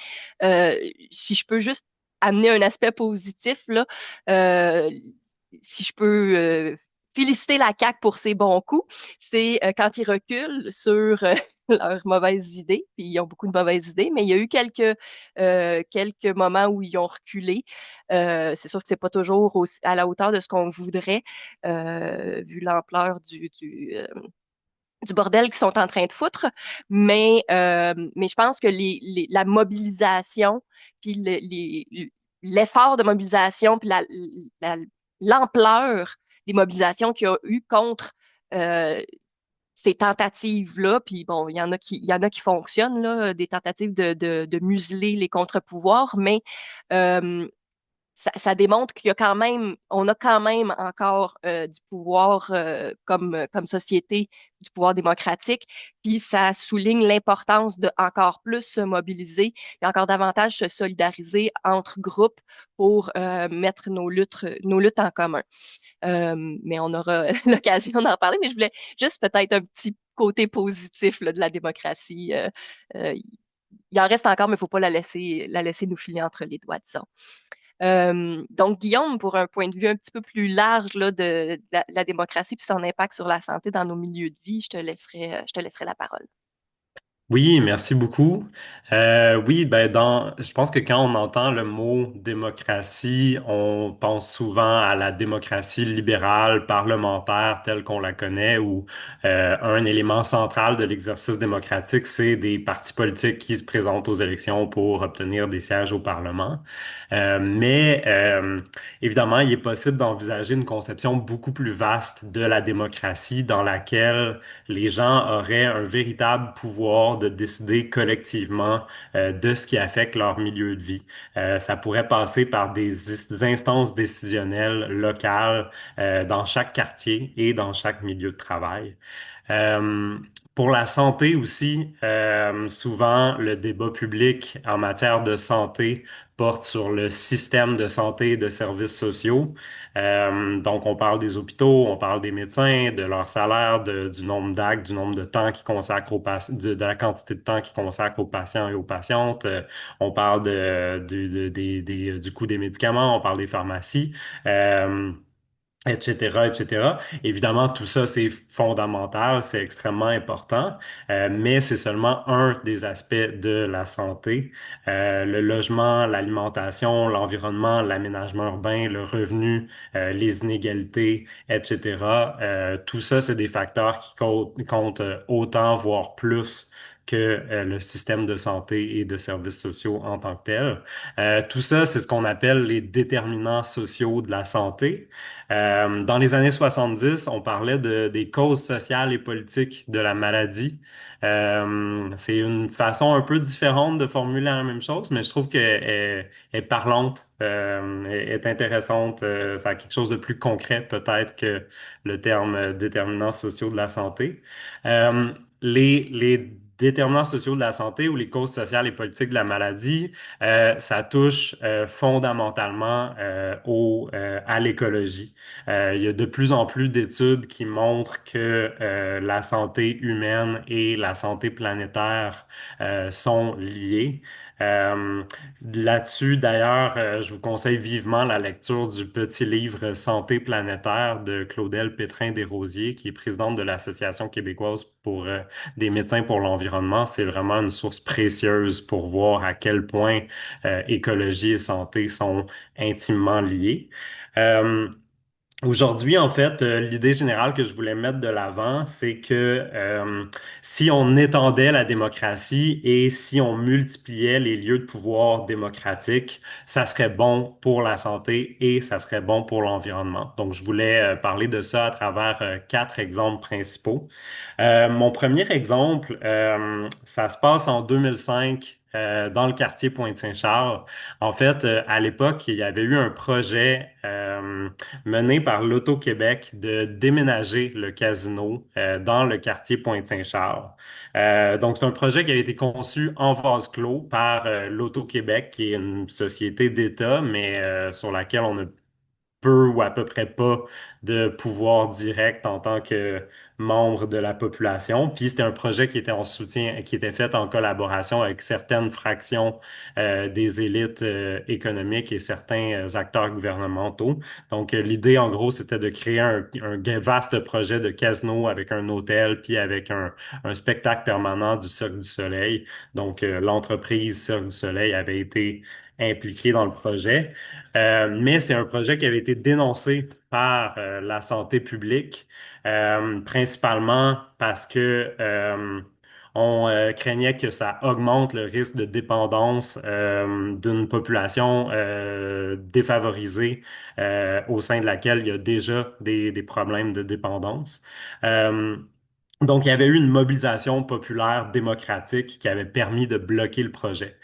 euh, si je peux juste amener un aspect positif, là, euh, si je peux féliciter la CAQ pour ses bons coups, c'est quand ils reculent sur leurs mauvaises idées, puis ils ont beaucoup de mauvaises idées, mais il y a eu quelques moments où ils ont reculé. C'est sûr que c'est pas toujours à la hauteur de ce qu'on voudrait, vu l'ampleur du bordel qu'ils sont en train de foutre, mais je pense que la mobilisation, puis l'effort de mobilisation, puis la- l'ampleur des mobilisations qu'il y a eu contre euh, ces tentatives-là, puis bon, il y en a qui fonctionnent, là, des tentatives de museler les contre-pouvoirs, mais euh, ça démontre qu'il y a quand même, on a quand même encore du pouvoir comme société, du pouvoir démocratique, puis ça souligne l'importance de encore plus se mobiliser et encore davantage se solidariser entre groupes pour mettre nos luttes en commun. Mais on aura l'occasion d'en parler, mais je voulais juste peut-être un petit côté positif là, de la démocratie. Euh, il en reste encore, mais il ne faut pas la laisser nous filer entre les doigts, disons. Donc, Guillaume, pour un point de vue un petit peu plus large là, de la démocratie et son impact sur la santé dans nos milieux de vie, je te laisserai la parole. Oui, merci beaucoup. Oui, ben je pense que quand on entend le mot démocratie, on pense souvent à la démocratie libérale parlementaire telle qu'on la connaît, où un élément central de l'exercice démocratique, c'est des partis politiques qui se présentent aux élections pour obtenir des sièges au Parlement. Mais évidemment, il est possible d'envisager une conception beaucoup plus vaste de la démocratie dans laquelle les gens auraient un véritable pouvoir de décider collectivement de ce qui affecte leur milieu de vie. Ça pourrait passer par des instances décisionnelles locales dans chaque quartier et dans chaque milieu de travail. Euh, pour la santé aussi, souvent le débat public en matière de santé porte sur le système de santé et de services sociaux. Donc, on parle des hôpitaux, on parle des médecins, de leur salaire, du nombre d'actes, du nombre de temps qu'ils consacrent aux patients, de la quantité de temps qu'ils consacrent aux patients et aux patientes. On parle du coût des médicaments, on parle des pharmacies. Etc., etc. Évidemment, tout ça, c'est fondamental, c'est extrêmement important, mais c'est seulement un des aspects de la santé. Le logement, l'alimentation, l'environnement, l'aménagement urbain, le revenu, les inégalités, etc. Tout ça, c'est des facteurs qui comptent autant, voire plus que le système de santé et de services sociaux en tant que tel. Tout ça, c'est ce qu'on appelle les déterminants sociaux de la santé. Dans les années 70, on parlait des causes sociales et politiques de la maladie. C'est une façon un peu différente de formuler la même chose, mais je trouve qu'elle est parlante, est intéressante. Ça a quelque chose de plus concret peut-être que le terme déterminants sociaux de la santé. Les déterminants sociaux de la santé ou les causes sociales et politiques de la maladie, ça touche fondamentalement à l'écologie. Il y a de plus en plus d'études qui montrent que la santé humaine et la santé planétaire sont liées. Euh, Là-dessus, d'ailleurs, je vous conseille vivement la lecture du petit livre Santé planétaire de Claudel Pétrin-Desrosiers, qui est présidente de l'Association québécoise pour des médecins pour l'environnement. C'est vraiment une source précieuse pour voir à quel point écologie et santé sont intimement liées. Euh, Aujourd'hui, en fait, l'idée générale que je voulais mettre de l'avant, c'est que si on étendait la démocratie et si on multipliait les lieux de pouvoir démocratiques, ça serait bon pour la santé et ça serait bon pour l'environnement. Donc, je voulais parler de ça à travers quatre exemples principaux. Mon premier exemple, ça se passe en 2005 dans le quartier Pointe-Saint-Charles. En fait, à l'époque, il y avait eu un projet mené par l'Auto-Québec de déménager le casino dans le quartier Pointe-Saint-Charles. Donc, c'est un projet qui a été conçu en vase clos par l'Auto-Québec, qui est une société d'État, mais sur laquelle on a peu ou à peu près pas de pouvoir direct en tant que membre de la population. Puis c'était un projet qui était en soutien, qui était fait en collaboration avec certaines fractions des élites économiques et certains acteurs gouvernementaux. Donc l'idée, en gros, c'était de créer un vaste projet de casino avec un hôtel, puis avec un spectacle permanent du Cirque du Soleil. Donc l'entreprise Cirque du Soleil avait été impliquée dans le projet. Mais c'est un projet qui avait été dénoncé par la santé publique, principalement parce que on craignait que ça augmente le risque de dépendance d'une population défavorisée au sein de laquelle il y a déjà des problèmes de dépendance. Euh, donc, il y avait eu une mobilisation populaire démocratique qui avait permis de bloquer le projet.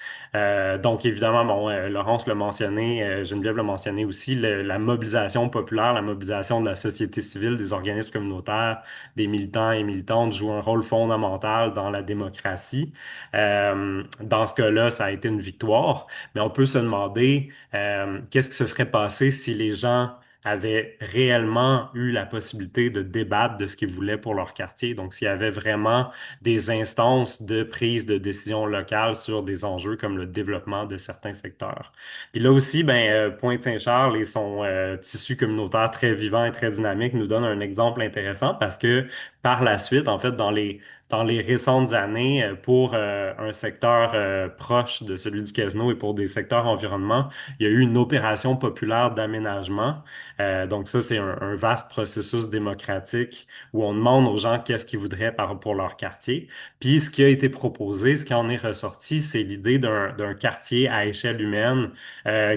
Donc, évidemment, bon, Laurence l'a mentionné, Geneviève l'a mentionné aussi, la mobilisation populaire, la mobilisation de la société civile, des organismes communautaires, des militants et militantes joue un rôle fondamental dans la démocratie. Dans ce cas-là, ça a été une victoire, mais on peut se demander qu'est-ce qui se serait passé si les gens avaient réellement eu la possibilité de débattre de ce qu'ils voulaient pour leur quartier. Donc, s'il y avait vraiment des instances de prise de décision locale sur des enjeux comme le développement de certains secteurs. Puis là aussi, ben, Pointe-Saint-Charles et son tissu communautaire très vivant et très dynamique nous donne un exemple intéressant parce que par la suite, en fait, dans les récentes années, pour un secteur proche de celui du casino et pour des secteurs environnement, il y a eu une opération populaire d'aménagement donc ça, c'est un vaste processus démocratique où on demande aux gens qu'est-ce qu'ils voudraient pour leur quartier. Puis ce qui a été proposé, ce qui en est ressorti, c'est l'idée d'un quartier à échelle humaine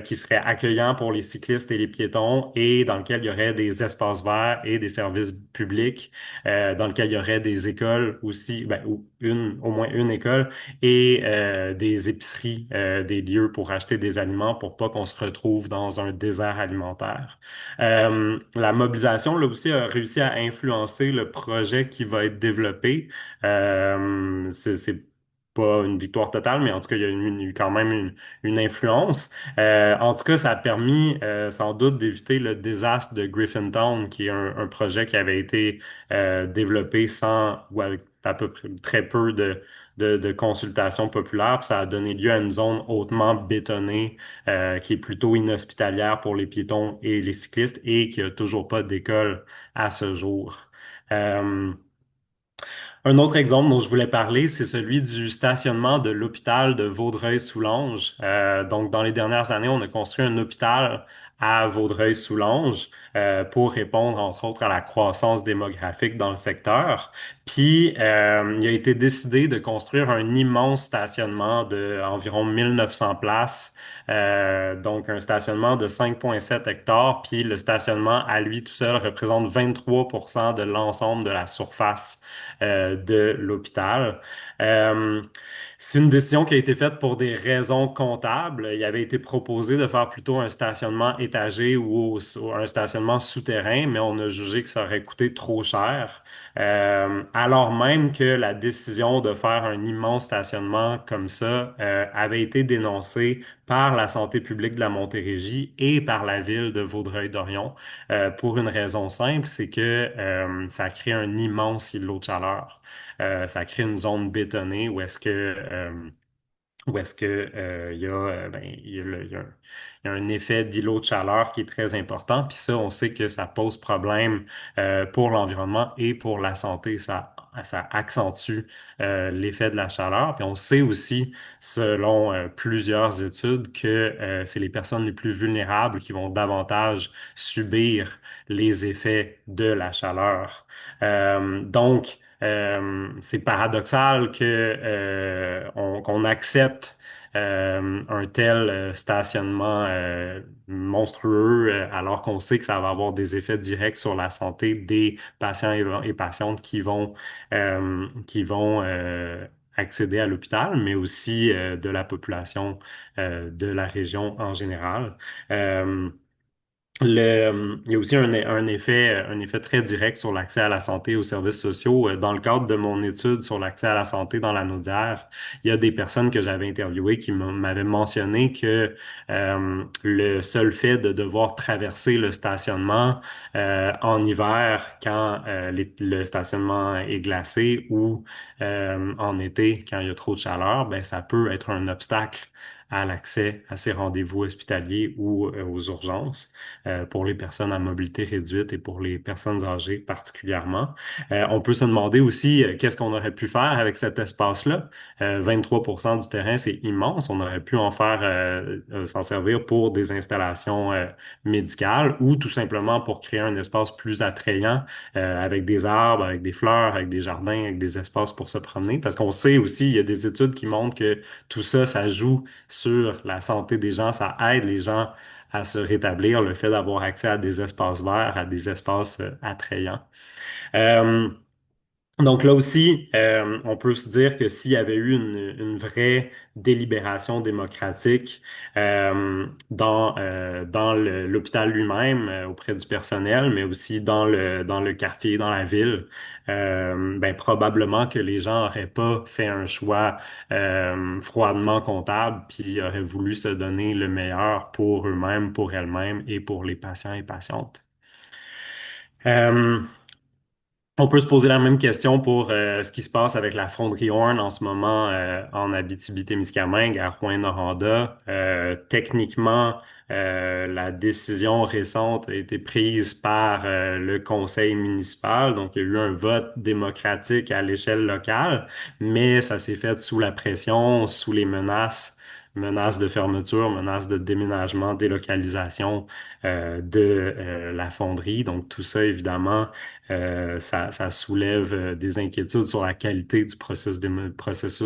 qui serait accueillant pour les cyclistes et les piétons et dans lequel il y aurait des espaces verts et des services publics, dans lequel il y aurait des écoles aussi, ben, ou au moins une école et des épiceries, des lieux pour acheter des aliments pour pas qu'on se retrouve dans un désert alimentaire. La mobilisation, là aussi, a réussi à influencer le projet qui va être développé. C'est pas une victoire totale, mais en tout cas, il y a eu quand même une influence. En tout cas, ça a permis sans doute d'éviter le désastre de Griffintown, qui est un projet qui avait été développé sans ou avec à peu près très peu de consultations populaires. Puis ça a donné lieu à une zone hautement bétonnée qui est plutôt inhospitalière pour les piétons et les cyclistes et qui a toujours pas d'école à ce jour. Euh, un autre exemple dont je voulais parler, c'est celui du stationnement de l'hôpital de Vaudreuil-Soulanges. Donc, dans les dernières années, on a construit un hôpital à Vaudreuil-Soulanges pour répondre, entre autres, à la croissance démographique dans le secteur. Puis, il a été décidé de construire un immense stationnement de environ 1900 places, donc un stationnement de 5,7 hectares. Puis, le stationnement, à lui tout seul, représente 23% de l'ensemble de la surface de l'hôpital. Euh, c'est une décision qui a été faite pour des raisons comptables. Il avait été proposé de faire plutôt un stationnement étagé ou un stationnement souterrain, mais on a jugé que ça aurait coûté trop cher. Alors même que la décision de faire un immense stationnement comme ça avait été dénoncée par la santé publique de la Montérégie et par la ville de Vaudreuil-Dorion pour une raison simple, c'est que ça crée un immense îlot de chaleur. Ça crée une zone bétonnée où est-ce que il y a, ben, il y a un effet d'îlot de chaleur qui est très important. Puis ça, on sait que ça pose problème pour l'environnement et pour la santé. Ça accentue l'effet de la chaleur. Puis on sait aussi, selon plusieurs études, que c'est les personnes les plus vulnérables qui vont davantage subir les effets de la chaleur. C'est paradoxal qu'on accepte un tel stationnement monstrueux alors qu'on sait que ça va avoir des effets directs sur la santé des patients et patientes qui vont accéder à l'hôpital, mais aussi de la population de la région en général. Euh, il y a aussi un effet très direct sur l'accès à la santé et aux services sociaux. Dans le cadre de mon étude sur l'accès à la santé dans la Naudière, il y a des personnes que j'avais interviewées qui m'avaient mentionné que le seul fait de devoir traverser le stationnement en hiver quand le stationnement est glacé ou en été quand il y a trop de chaleur, ben ça peut être un obstacle à l'accès à ces rendez-vous hospitaliers ou aux urgences pour les personnes à mobilité réduite et pour les personnes âgées particulièrement. On peut se demander aussi qu'est-ce qu'on aurait pu faire avec cet espace-là. 23% du terrain, c'est immense. On aurait pu en faire, s'en servir pour des installations médicales ou tout simplement pour créer un espace plus attrayant avec des arbres, avec des fleurs, avec des jardins, avec des espaces pour se promener. Parce qu'on sait aussi, il y a des études qui montrent que tout ça, ça joue sur la santé des gens, ça aide les gens à se rétablir, le fait d'avoir accès à des espaces verts, à des espaces attrayants. Euh, donc là aussi, on peut se dire que s'il y avait eu une vraie délibération démocratique dans l'hôpital lui-même, auprès du personnel, mais aussi dans le quartier, dans la ville, ben probablement que les gens n'auraient pas fait un choix froidement comptable, puis auraient voulu se donner le meilleur pour eux-mêmes, pour elles-mêmes et pour les patients et patientes. Euh, on peut se poser la même question pour ce qui se passe avec la fonderie Horn en ce moment en Abitibi-Témiscamingue, à Rouyn-Noranda. Techniquement, la décision récente a été prise par le conseil municipal, donc il y a eu un vote démocratique à l'échelle locale, mais ça s'est fait sous la pression, sous les menaces de fermeture, menaces de déménagement, délocalisation de la fonderie. Donc tout ça, évidemment, ça soulève des inquiétudes sur la qualité du processus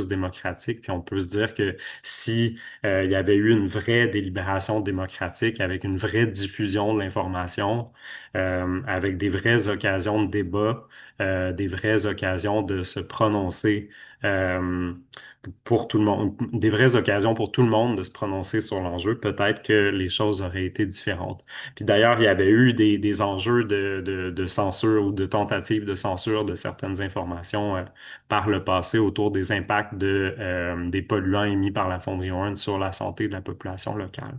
démocratique. Puis on peut se dire que si il y avait eu une vraie délibération démocratique avec une vraie diffusion de l'information, avec des vraies occasions de débat, des vraies occasions de se prononcer euh, pour tout le monde, des vraies occasions pour tout le monde de se prononcer sur l'enjeu, peut-être que les choses auraient été différentes. Puis d'ailleurs, il y avait eu des enjeux de censure ou de tentatives de censure de certaines informations par le passé autour des impacts des polluants émis par la fonderie Horn sur la santé de la population locale.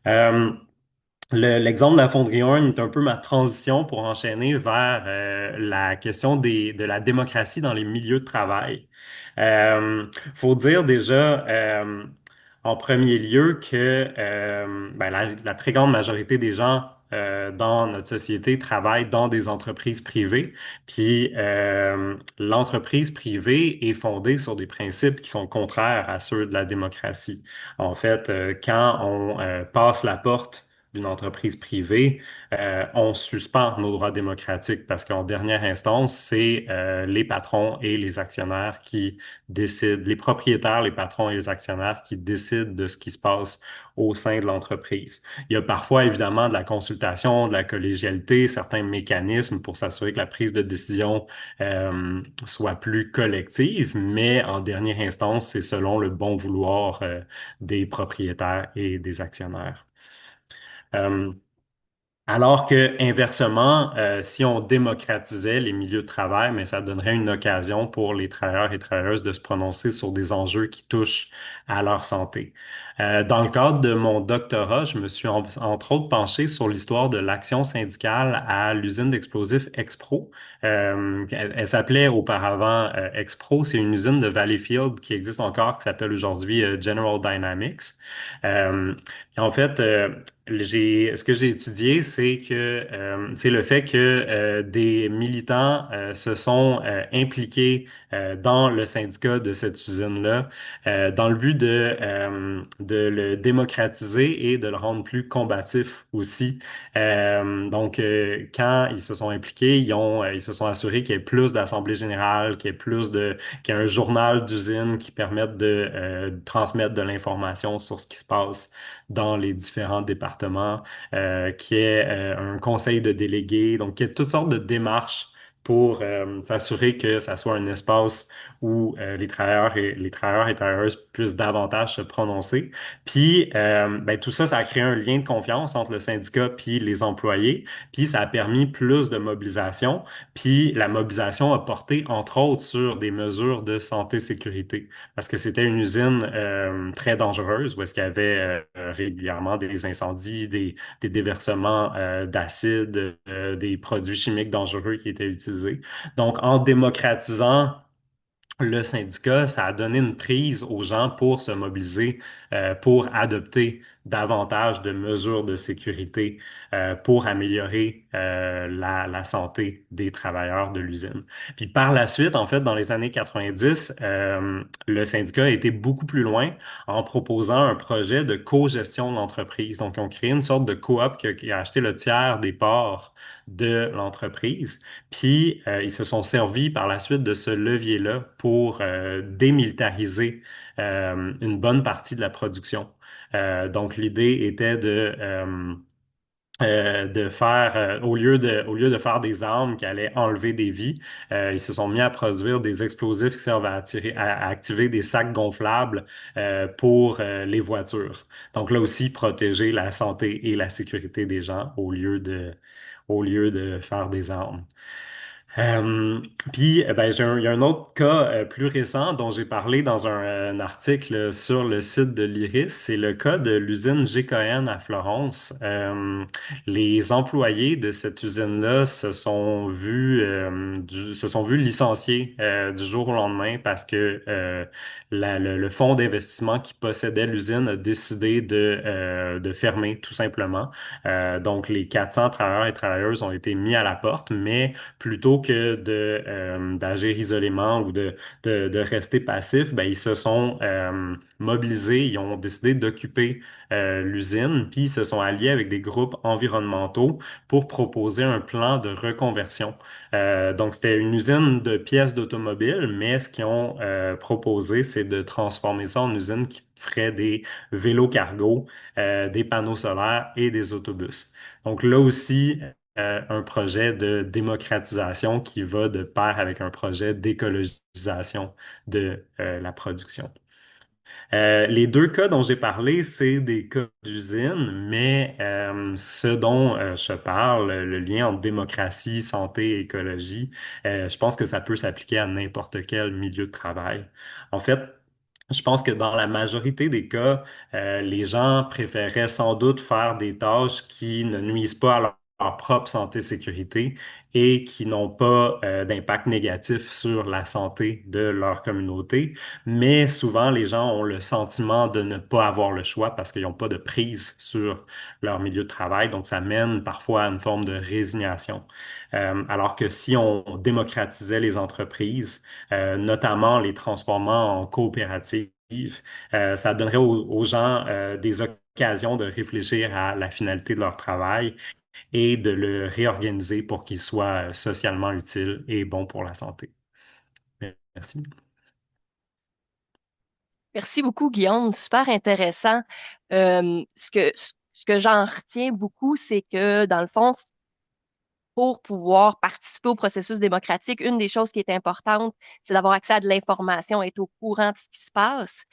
Euh, L'exemple de la fonderie Horn est un peu ma transition pour enchaîner vers la question de la démocratie dans les milieux de travail. Faut dire déjà en premier lieu que ben, la très grande majorité des gens dans notre société travaillent dans des entreprises privées. Puis l'entreprise privée est fondée sur des principes qui sont contraires à ceux de la démocratie. En fait, quand on passe la porte d'une entreprise privée, on suspend nos droits démocratiques parce qu'en dernière instance, c'est les patrons et les actionnaires qui décident, les propriétaires, les patrons et les actionnaires qui décident de ce qui se passe au sein de l'entreprise. Il y a parfois évidemment de la consultation, de la collégialité, certains mécanismes pour s'assurer que la prise de décision soit plus collective, mais en dernière instance, c'est selon le bon vouloir des propriétaires et des actionnaires. Euh, Alors que, inversement, si on démocratisait les milieux de travail, mais ça donnerait une occasion pour les travailleurs et travailleuses de se prononcer sur des enjeux qui touchent à leur santé. Dans le cadre de mon doctorat, je me suis entre autres penché sur l'histoire de l'action syndicale à l'usine d'explosifs Expro. Elle s'appelait auparavant Expro. C'est une usine de Valleyfield qui existe encore, qui s'appelle aujourd'hui General Dynamics. Euh, En fait, ce que j'ai étudié, c'est le fait que des militants se sont impliqués dans le syndicat de cette usine-là, dans le but de le démocratiser et de le rendre plus combatif aussi. Quand ils se sont impliqués, ils se sont assurés qu'il y ait plus d'assemblées générales, qu'il y ait un journal d'usine qui permette de transmettre de l'information sur ce qui se passe dans les différents départements, qui est un conseil de délégués, donc qui est toutes sortes de démarches pour s'assurer que ça soit un espace où les travailleurs et travailleuses puissent davantage se prononcer. Puis, ben, tout ça, ça a créé un lien de confiance entre le syndicat puis les employés, puis ça a permis plus de mobilisation, puis la mobilisation a porté, entre autres, sur des mesures de santé-sécurité parce que c'était une usine très dangereuse où est-ce qu'il y avait régulièrement des incendies, des déversements d'acide, des produits chimiques dangereux qui étaient utilisés. Donc, en démocratisant le syndicat, ça a donné une prise aux gens pour se mobiliser, pour adopter davantage de mesures de sécurité pour améliorer la santé des travailleurs de l'usine. Puis par la suite, en fait, dans les années 90, le syndicat a été beaucoup plus loin en proposant un projet de co-gestion de l'entreprise. Donc, ils ont créé une sorte de coop qui a acheté le tiers des parts de l'entreprise. Puis, ils se sont servis par la suite de ce levier-là pour démilitariser une bonne partie de la production. Donc, l'idée était de faire, au lieu de faire des armes qui allaient enlever des vies, ils se sont mis à produire des explosifs qui servent à activer des sacs gonflables pour les voitures. Donc là aussi, protéger la santé et la sécurité des gens au lieu de faire des armes. Puis, ben, il y a un autre cas plus récent dont j'ai parlé dans un article sur le site de l'IRIS. C'est le cas de l'usine GKN à Florence. Les employés de cette usine-là se sont vus licenciés du jour au lendemain parce que le fonds d'investissement qui possédait l'usine a décidé de fermer tout simplement. Donc, les 400 travailleurs et travailleuses ont été mis à la porte, mais plutôt que d'agir isolément ou de rester passifs, ben, ils se sont mobilisés, ils ont décidé d'occuper l'usine, puis ils se sont alliés avec des groupes environnementaux pour proposer un plan de reconversion. Donc, c'était une usine de pièces d'automobile, mais ce qu'ils ont proposé, c'est de transformer ça en usine qui ferait des vélos cargo, des panneaux solaires et des autobus. Donc là aussi, un projet de démocratisation qui va de pair avec un projet d'écologisation de la production. Les deux cas dont j'ai parlé, c'est des cas d'usine, mais ce dont je parle, le lien entre démocratie, santé et écologie, je pense que ça peut s'appliquer à n'importe quel milieu de travail. En fait, je pense que dans la majorité des cas, les gens préféreraient sans doute faire des tâches qui ne nuisent pas à leur propre santé et sécurité et qui n'ont pas d'impact négatif sur la santé de leur communauté. Mais souvent, les gens ont le sentiment de ne pas avoir le choix parce qu'ils n'ont pas de prise sur leur milieu de travail. Donc, ça mène parfois à une forme de résignation. Alors que si on démocratisait les entreprises, notamment les transformant en coopératives, ça donnerait aux gens des occasions de réfléchir à la finalité de leur travail et de le réorganiser pour qu'il soit socialement utile et bon pour la santé. Merci. Merci beaucoup, Guillaume. Super intéressant. Ce que j'en retiens beaucoup, c'est que dans le fond, pour pouvoir participer au processus démocratique, une des choses qui est importante, c'est d'avoir accès à de l'information, être au courant de ce qui se passe,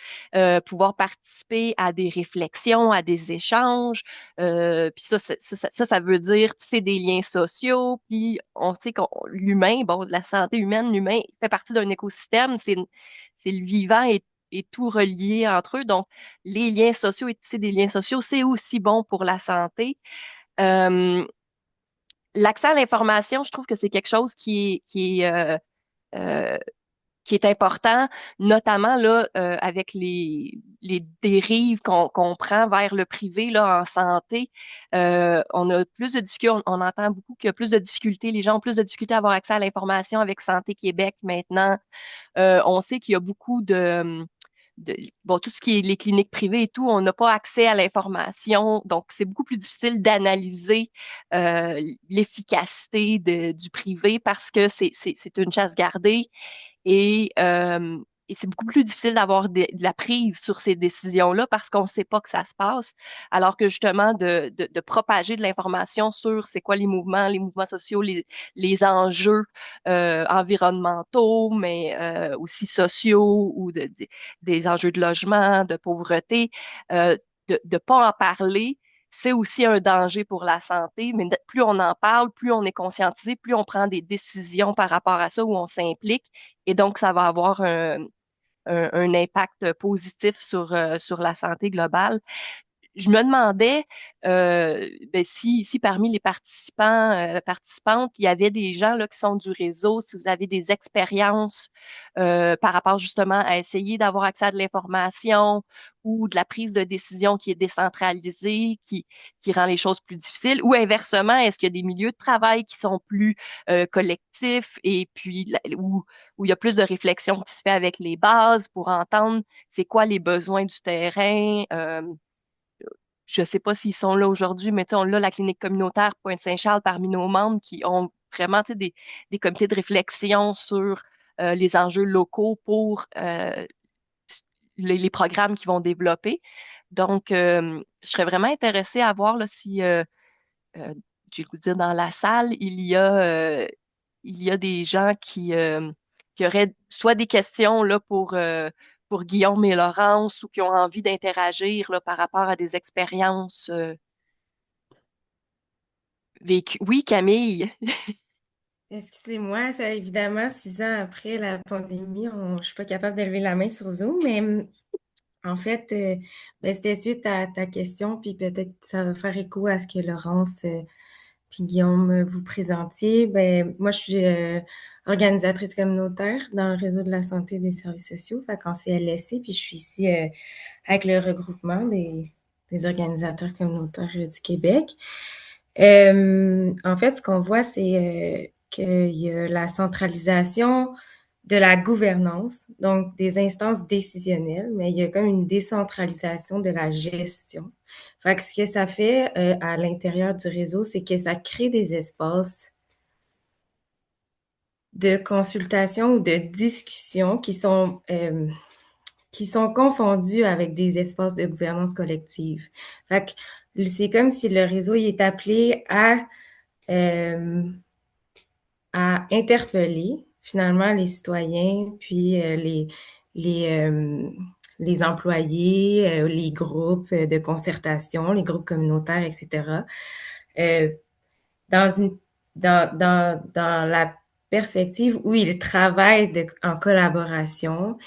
pouvoir participer à des réflexions, à des échanges. Puis ça veut dire tisser des liens sociaux. Puis on sait que l'humain, bon, la santé humaine, l'humain fait partie d'un écosystème. C'est le vivant et tout relié entre eux. Donc, les liens sociaux et tisser des liens sociaux, c'est aussi bon pour la santé. Euh, L'accès à l'information, je trouve que c'est quelque chose euh, qui est important, notamment là, avec les dérives qu'on prend vers le privé là, en santé. On a plus de difficultés, on entend beaucoup qu'il y a plus de difficultés, les gens ont plus de difficultés à avoir accès à l'information avec Santé Québec maintenant. On sait qu'il y a beaucoup bon, tout ce qui est les cliniques privées et tout, on n'a pas accès à l'information. Donc, c'est beaucoup plus difficile d'analyser l'efficacité du privé parce que c'est une chasse gardée et, euh, et c'est beaucoup plus difficile d'avoir de la prise sur ces décisions-là parce qu'on ne sait pas que ça se passe. Alors que justement, de propager de l'information sur c'est quoi les mouvements sociaux, les enjeux environnementaux, mais aussi sociaux ou des enjeux de logement, de pauvreté, de ne pas en parler, c'est aussi un danger pour la santé, mais plus on en parle, plus on est conscientisé, plus on prend des décisions par rapport à ça, où on s'implique, et donc ça va avoir un impact positif sur la santé globale. Je me demandais ben, si parmi les participants, participantes, il y avait des gens là, qui sont du réseau, si vous avez des expériences par rapport justement à essayer d'avoir accès à de l'information ou de la prise de décision qui est décentralisée, qui rend les choses plus difficiles, ou inversement, est-ce qu'il y a des milieux de travail qui sont plus collectifs et puis où il y a plus de réflexion qui se fait avec les bases pour entendre c'est quoi les besoins du terrain. Je ne sais pas s'ils sont là aujourd'hui, mais tu sais, on a la clinique communautaire Pointe-Saint-Charles parmi nos membres qui ont vraiment tu sais, des comités de réflexion sur les enjeux locaux pour les programmes qu'ils vont développer. Donc, je serais vraiment intéressée à voir là, si, euh, j'ai le goût de dire, dans la salle, il y a des gens qui auraient soit des questions là, pour Guillaume et Laurence ou qui ont envie d'interagir là, par rapport à des expériences vécues. Oui, Camille. Excusez-moi, ça évidemment, 6 ans après la pandémie, je suis pas capable de lever la main sur Zoom, mais en fait, ben, c'était suite à ta question, puis peut-être que ça va faire écho à ce que Laurence puis Guillaume vous présentiez. Ben, moi, je suis organisatrice communautaire dans le réseau de la santé et des services sociaux, fait qu'en CLSC, puis je suis ici avec le regroupement des organisateurs communautaires du Québec. En fait, ce qu'on voit, c'est qu'il y a la centralisation de la gouvernance, donc des instances décisionnelles, mais il y a comme une décentralisation de la gestion. Fait que ce que ça fait à l'intérieur du réseau, c'est que ça crée des espaces de consultation ou de discussion qui sont confondus avec des espaces de gouvernance collective. Fait que c'est comme si le réseau il est appelé euh, à interpeller finalement les citoyens, puis les, euh, les employés, les groupes de concertation, les groupes communautaires, etc. euh, dans une dans la perspective où ils travaillent en collaboration,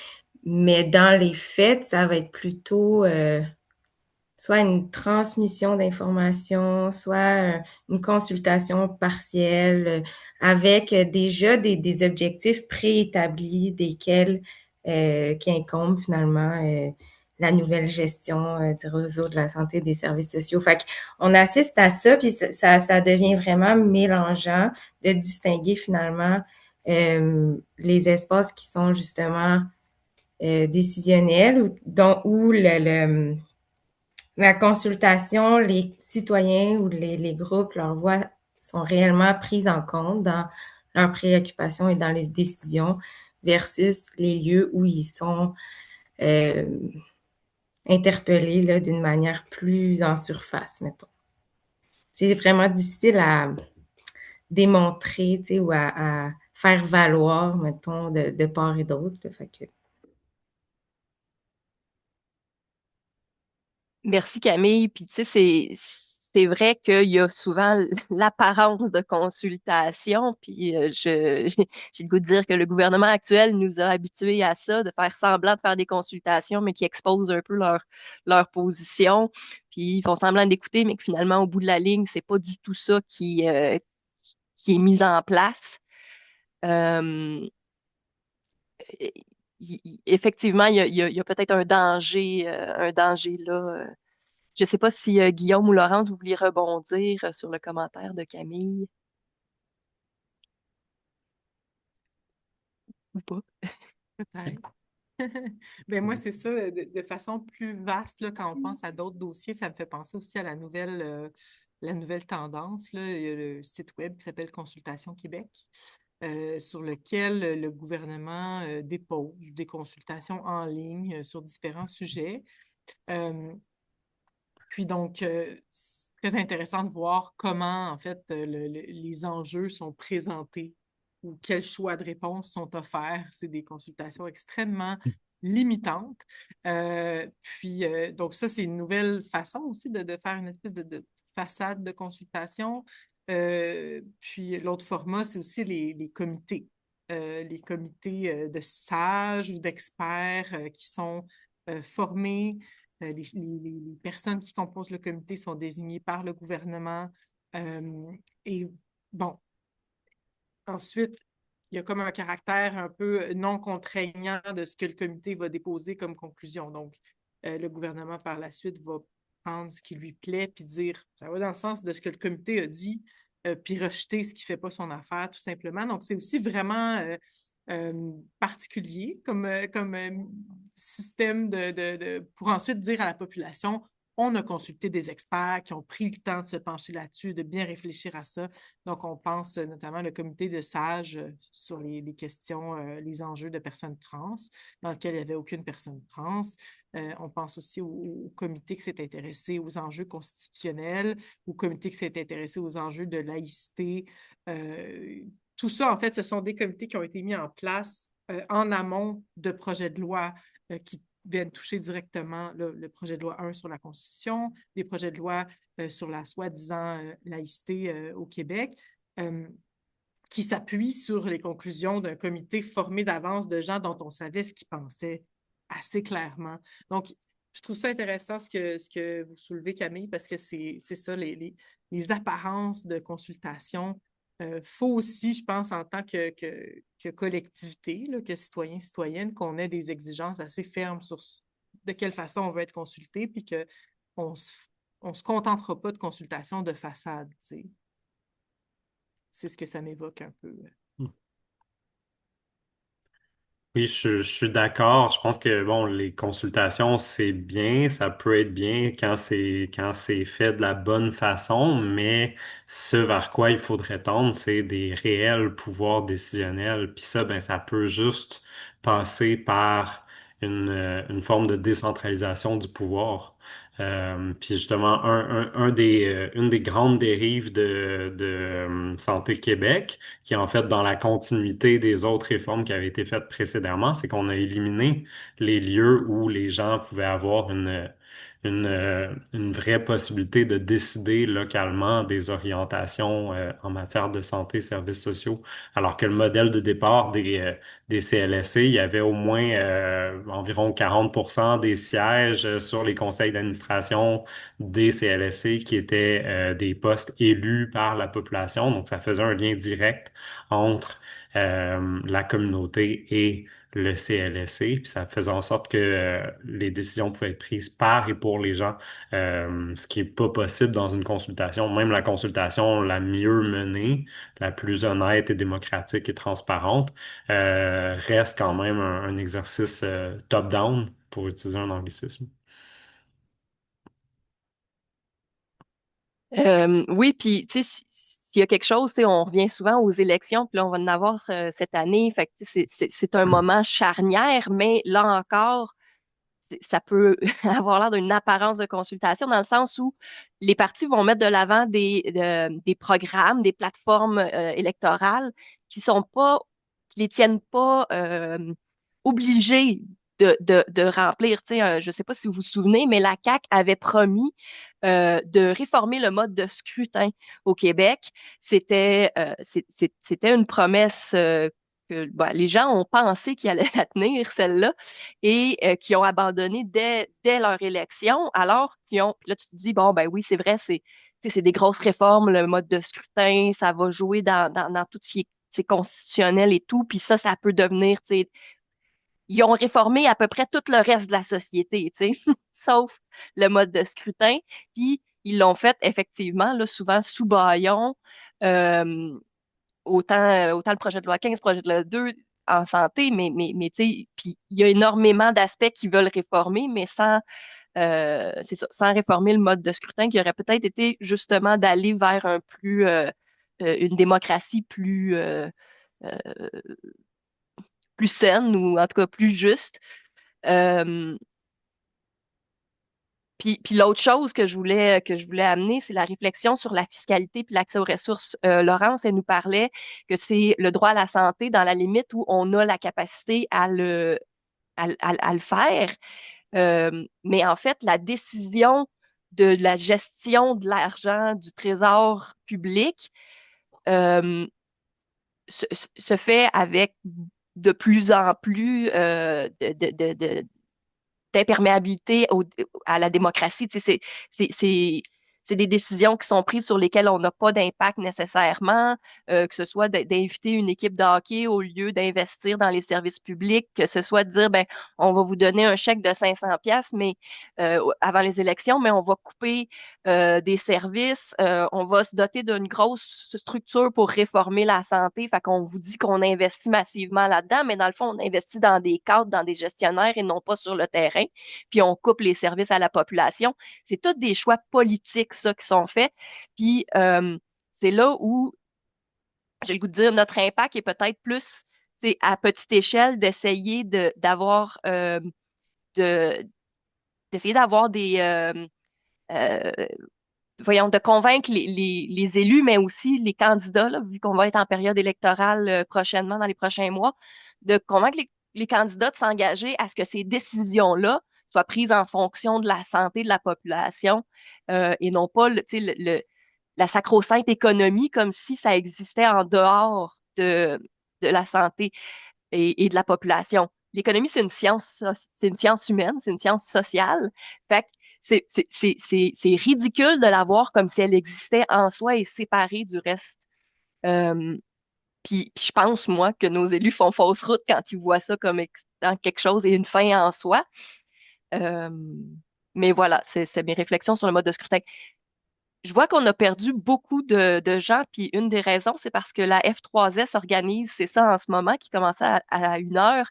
mais dans les faits, ça va être plutôt soit une transmission d'informations, soit une consultation partielle avec déjà des objectifs préétablis desquels qui incombent finalement la nouvelle gestion du réseau de la santé et des services sociaux. Fait qu'on assiste à ça, puis ça devient vraiment mélangeant de distinguer finalement les espaces qui sont justement décisionnels, où la consultation, les citoyens ou les groupes, leurs voix sont réellement prises en compte dans leurs préoccupations et dans les décisions versus les lieux où ils sont euh, interpellés là, d'une manière plus en surface, mettons. C'est vraiment difficile démontrer, tu sais, ou à faire valoir, mettons, de part et d'autre. Là. Fait que... Merci Camille. Puis tu sais, c'est vrai qu'il y a souvent l'apparence de consultation. Puis j'ai le goût de dire que le gouvernement actuel nous a habitués à ça, de faire semblant de faire des consultations, mais qui exposent un peu leur position. Puis ils font semblant d'écouter, mais que finalement, au bout de la ligne, c'est pas du tout ça qui est mis en place. Euh, Effectivement, il y a peut-être un danger là. Je ne sais pas si Guillaume ou Laurence, vous vouliez rebondir sur le commentaire de Camille ou pas. Peut-être. Ben moi, c'est ça, de façon plus vaste, là, quand on pense à d'autres dossiers, ça me fait penser aussi à la nouvelle tendance. Là. Il y a le site web qui s'appelle Consultation Québec, sur lequel le gouvernement dépose des consultations en ligne sur différents sujets. Euh, Puis donc, c'est très intéressant de voir comment, en fait, les enjeux sont présentés ou quels choix de réponses sont offerts. C'est des consultations extrêmement limitantes. Donc ça, c'est une nouvelle façon aussi de faire une espèce de façade de consultation. Puis l'autre format, c'est aussi les comités. Les comités de sages ou d'experts qui sont formés les personnes qui composent le comité sont désignées par le gouvernement. Et bon, ensuite, il y a comme un caractère un peu non contraignant de ce que le comité va déposer comme conclusion. Donc, le gouvernement, par la suite, va prendre ce qui lui plaît, puis dire, ça va dans le sens de ce que le comité a dit, puis rejeter ce qui ne fait pas son affaire, tout simplement. Donc, c'est aussi vraiment particulier comme système pour ensuite dire à la population, on a consulté des experts qui ont pris le temps de se pencher là-dessus, de bien réfléchir à ça. Donc, on pense notamment le comité de sages sur les questions, les enjeux de personnes trans, dans lequel il n'y avait aucune personne trans. On pense aussi au comité qui s'est intéressé aux enjeux constitutionnels, au comité qui s'est intéressé aux enjeux de laïcité. Tout ça, en fait, ce sont des comités qui ont été mis en place en amont de projets de loi qui viennent toucher directement le projet de loi 1 sur la Constitution, des projets de loi sur la soi-disant laïcité au Québec, qui s'appuient sur les conclusions d'un comité formé d'avance de gens dont on savait ce qu'ils pensaient assez clairement. Donc, je trouve ça intéressant ce que vous soulevez, Camille, parce que c'est ça, les apparences de consultation. Faut aussi, je pense, en tant que collectivité, là, que citoyens, citoyennes, qu'on ait des exigences assez fermes sur de quelle façon on veut être consulté, puis qu'on on se contentera pas de consultations de façade, tu sais. C'est ce que ça m'évoque un peu. Oui, je suis d'accord. Je pense que bon, les consultations, c'est bien, ça peut être bien quand c'est fait de la bonne façon, mais ce vers quoi il faudrait tendre, c'est des réels pouvoirs décisionnels. Puis ça, ben, ça peut juste passer par une forme de décentralisation du pouvoir. Puis justement, une des grandes dérives de Santé Québec, qui est en fait dans la continuité des autres réformes qui avaient été faites précédemment, c'est qu'on a éliminé les lieux où les gens pouvaient avoir une vraie possibilité de décider localement des orientations en matière de santé et services sociaux. Alors que le modèle de départ des CLSC, il y avait au moins environ 40% des sièges sur les conseils d'administration des CLSC qui étaient des postes élus par la population. Donc, ça faisait un lien direct entre la communauté et le CLSC, puis ça faisait en sorte que les décisions pouvaient être prises par et pour les gens, ce qui est pas possible dans une consultation. Même la consultation la mieux menée, la plus honnête et démocratique et transparente, reste quand même un exercice top-down, pour utiliser un anglicisme. Oui, puis tu sais, s'il y a quelque chose, tu sais, on revient souvent aux élections, puis là, on va en avoir cette année. Fait que, tu sais, c'est un moment charnière, mais là encore, ça peut avoir l'air d'une apparence de consultation dans le sens où les partis vont mettre de l'avant des programmes, des plateformes électorales qui les tiennent pas obligés de remplir. Tu sais, je ne sais pas si vous vous souvenez, mais la CAQ avait promis de réformer le mode de scrutin au Québec. C'était une promesse que les gens ont pensé qu'ils allaient la tenir, celle-là, et qui ont abandonné dès leur élection, alors qu'ils ont. Puis là, tu te dis, bon, ben oui, c'est vrai, c'est des grosses réformes, le mode de scrutin, ça va jouer dans tout ce qui est constitutionnel et tout, puis ça peut devenir, tu sais, ils ont réformé à peu près tout le reste de la société, tu sais, sauf le mode de scrutin. Puis ils l'ont fait effectivement, là, souvent sous bâillon, euh, autant le projet de loi 15, projet de loi 2 en santé, mais tu sais, puis il y a énormément d'aspects qui veulent réformer, mais c'est ça, sans réformer le mode de scrutin, qui aurait peut-être été justement d'aller vers une démocratie euh, plus saine ou en tout cas plus juste. Euh, puis l'autre chose que je voulais amener, c'est la réflexion sur la fiscalité puis l'accès aux ressources. Laurence, elle nous parlait que c'est le droit à la santé dans la limite où on a la capacité à le faire. Mais en fait, la décision de la gestion de l'argent du trésor public euh, se fait avec de plus en plus d'imperméabilité à la démocratie. Tu sais, c'est des décisions qui sont prises sur lesquelles on n'a pas d'impact nécessairement, que ce soit d'inviter une équipe de hockey au lieu d'investir dans les services publics, que ce soit de dire, ben, on va vous donner un chèque de 500 pièces mais avant les élections, mais on va couper des services, on va se doter d'une grosse structure pour réformer la santé. Fait qu'on vous dit qu'on investit massivement là-dedans, mais dans le fond, on investit dans des cadres, dans des gestionnaires et non pas sur le terrain. Puis on coupe les services à la population. C'est tous des choix politiques, ça, qui sont faits. Puis c'est là où, j'ai le goût de dire, notre impact est peut-être plus à petite échelle d'essayer de, d'essayer d'avoir euh, voyons, de convaincre les élus, mais aussi les candidats, là, vu qu'on va être en période électorale prochainement, dans les prochains mois, de convaincre les candidats de s'engager à ce que ces décisions-là soient prises en fonction de la santé de la population et non pas la sacro-sainte économie comme si ça existait en dehors de la santé et de la population. L'économie, c'est une science humaine, c'est une science sociale. Fait que c'est ridicule de la voir comme si elle existait en soi et séparée du reste. Euh, puis je pense, moi, que nos élus font fausse route quand ils voient ça comme étant quelque chose et une fin en soi. Euh, mais voilà, c'est mes réflexions sur le mode de scrutin. Je vois qu'on a perdu beaucoup de gens, puis une des raisons, c'est parce que la F3S organise, c'est ça en ce moment, qui commence à 1 heure,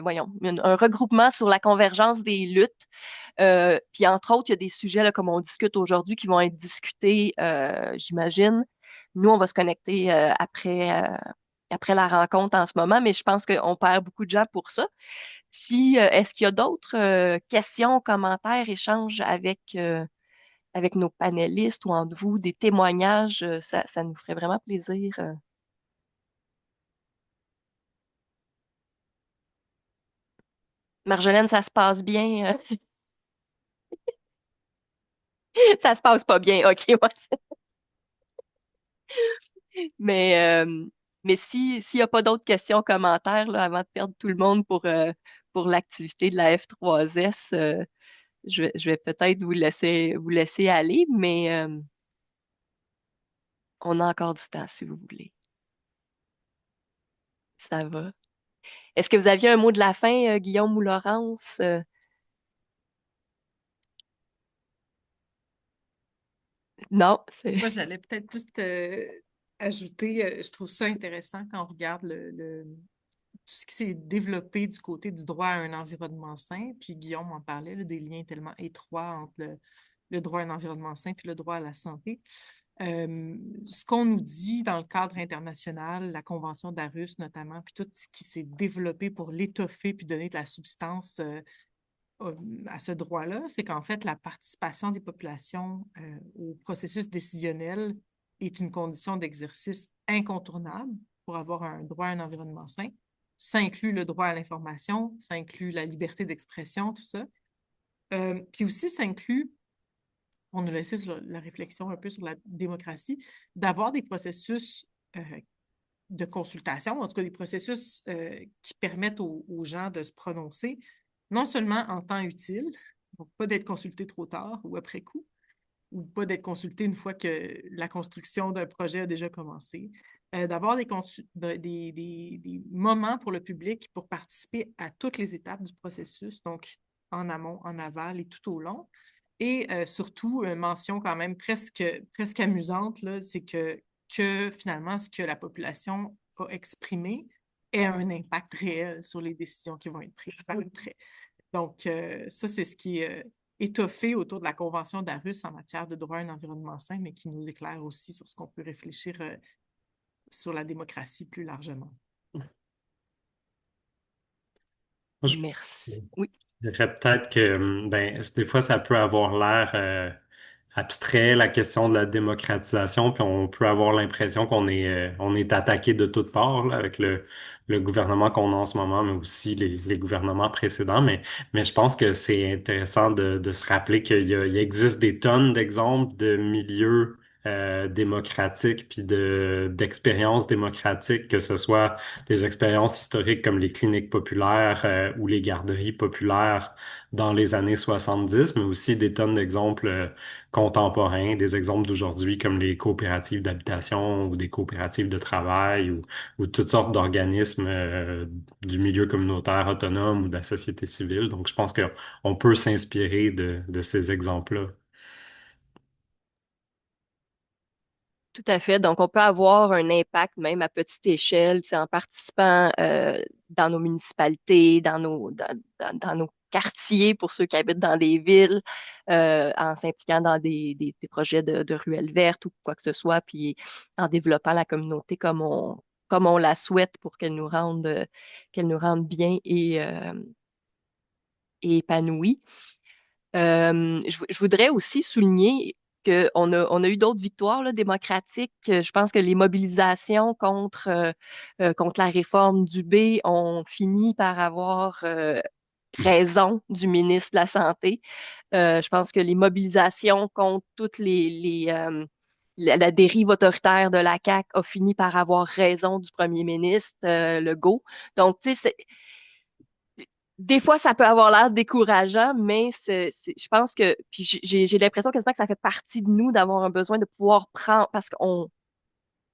voyons, un regroupement sur la convergence des luttes. Puis entre autres, il y a des sujets là, comme on discute aujourd'hui qui vont être discutés, j'imagine. Nous, on va se connecter après la rencontre en ce moment, mais je pense qu'on perd beaucoup de gens pour ça. Si, est-ce qu'il y a d'autres questions, commentaires, échanges avec nos panélistes ou entre vous, des témoignages, ça nous ferait vraiment plaisir. Marjolaine, ça se passe bien? Ça se passe pas bien, ok. Ouais. Mais, mais s'il n'y a pas d'autres questions, commentaires, là, avant de perdre tout le monde pour l'activité de la F3S, je vais peut-être vous laisser aller, mais on a encore du temps si vous voulez. Ça va. Est-ce que vous aviez un mot de la fin, Guillaume ou Laurence? Non, c'est. Moi, j'allais peut-être juste ajouter, je trouve ça intéressant quand on regarde tout ce qui s'est développé du côté du droit à un environnement sain. Puis Guillaume en parlait, là, des liens tellement étroits entre le droit à un environnement sain puis le droit à la santé. Ce qu'on nous dit dans le cadre international, la Convention d'Aarhus notamment, puis tout ce qui s'est développé pour l'étoffer puis donner de la substance à ce droit-là, c'est qu'en fait, la participation des populations au processus décisionnel est une condition d'exercice incontournable pour avoir un droit à un environnement sain. Ça inclut le droit à l'information, ça inclut la liberté d'expression, tout ça. Puis aussi, ça inclut, on nous laissé sur la réflexion un peu sur la démocratie, d'avoir des processus de consultation, en tout cas des processus qui permettent aux gens de se prononcer, non seulement en temps utile, donc pas d'être consulté trop tard ou après coup, ou pas d'être consulté une fois que la construction d'un projet a déjà commencé, d'avoir des moments pour le public pour participer à toutes les étapes du processus, donc en amont, en aval et tout au long. Et surtout, une mention quand même presque amusante, là, c'est que finalement, ce que la population a exprimé ait un impact réel sur les décisions qui vont être prises par après. Donc, ça, c'est ce qui est étoffé autour de la Convention d'Aarhus en matière de droit à un environnement sain, mais qui nous éclaire aussi sur ce qu'on peut réfléchir sur la démocratie plus largement. Merci. Oui. Je dirais peut-être que des fois, ça peut avoir l'air abstrait, la question de la démocratisation, puis on peut avoir l'impression on est attaqué de toutes parts là, avec le gouvernement qu'on a en ce moment, mais aussi les gouvernements précédents. Mais je pense que c'est intéressant de se rappeler il existe des tonnes d'exemples de milieux démocratiques, puis d'expériences démocratiques, que ce soit des expériences historiques comme les cliniques populaires ou les garderies populaires dans les années 70, mais aussi des tonnes d'exemples contemporains, des exemples d'aujourd'hui comme les coopératives d'habitation ou des coopératives de travail ou toutes sortes d'organismes du milieu communautaire autonome ou de la société civile. Donc, je pense qu'on peut s'inspirer de ces exemples-là. Tout à fait. Donc, on peut avoir un impact même à petite échelle, tu sais, en participant dans nos municipalités, dans nos quartiers pour ceux qui habitent dans des villes, en s'impliquant dans des projets de ruelles vertes ou quoi que ce soit, puis en développant la communauté comme on la souhaite pour qu'elle nous rende bien et épanouie. Je voudrais aussi souligner on a eu d'autres victoires là, démocratiques. Je pense que les mobilisations contre la réforme du B ont fini par avoir raison du ministre de la Santé. Je pense que les mobilisations contre toutes la dérive autoritaire de la CAQ a fini par avoir raison du premier ministre Legault. Donc, tu sais, des fois, ça peut avoir l'air décourageant, mais je pense que, puis j'ai l'impression quasiment que ça fait partie de nous d'avoir un besoin de pouvoir prendre, parce qu'on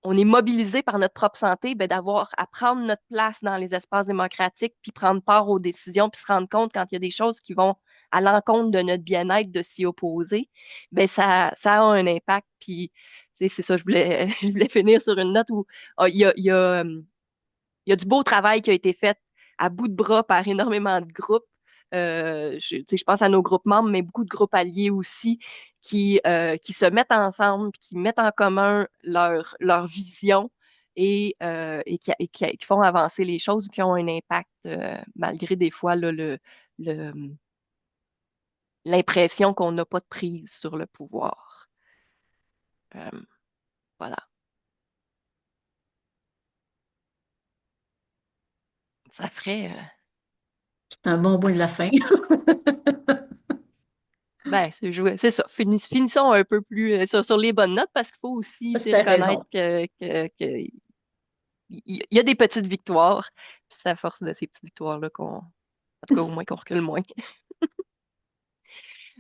est mobilisé par notre propre santé, ben d'avoir à prendre notre place dans les espaces démocratiques, puis prendre part aux décisions, puis se rendre compte quand il y a des choses qui vont à l'encontre de notre bien-être, de s'y opposer, ben ça a un impact. Puis, tu sais, c'est ça, je voulais finir sur une note où il y a du beau travail qui a été fait à bout de bras par énormément de groupes. Tu sais, je pense à nos groupes membres, mais beaucoup de groupes alliés aussi qui se mettent ensemble, qui mettent en commun leur vision qui font avancer les choses, qui ont un impact malgré des fois là, le- l'impression qu'on n'a pas de prise sur le pouvoir. Euh, voilà. Ça ferait. C'est un bon bout de la fin. Ben, c'est ça. Finissons un peu plus sur les bonnes notes parce qu'il faut aussi, tu sais, T'as reconnaître raison. il y a des petites victoires. Puis c'est à force de ces petites victoires-là en tout cas, au moins qu'on recule moins.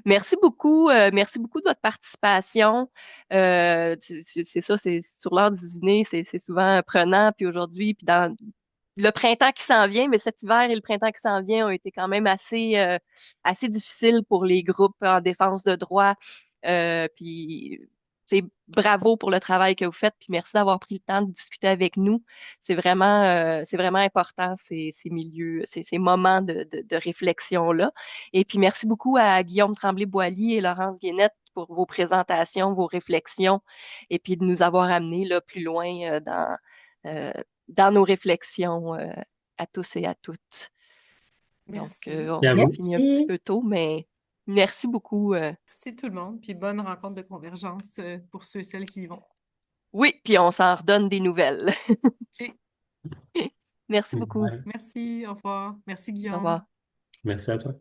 Merci beaucoup de votre participation. C'est ça, c'est sur l'heure du dîner, c'est souvent prenant. Puis aujourd'hui, puis dans le printemps qui s'en vient, mais cet hiver et le printemps qui s'en vient ont été quand même assez difficiles pour les groupes en défense de droits. Puis bravo pour le travail que vous faites, puis merci d'avoir pris le temps de discuter avec nous. C'est vraiment important ces milieux, ces moments de réflexion-là. Et puis merci beaucoup à Guillaume Tremblay-Boilly et Laurence Guénette pour vos présentations, vos réflexions, et puis de nous avoir amenés là, plus loin euh, dans nos réflexions à tous et à toutes. Donc, Merci. Et à on a vous. fini un petit peu tôt, mais merci beaucoup. Merci tout le monde, puis bonne rencontre de convergence pour ceux et celles qui y vont. Oui, puis on s'en redonne des nouvelles. OK. Merci beaucoup. Ouais. Merci, au revoir. Merci Au Guillaume. revoir. Merci à toi.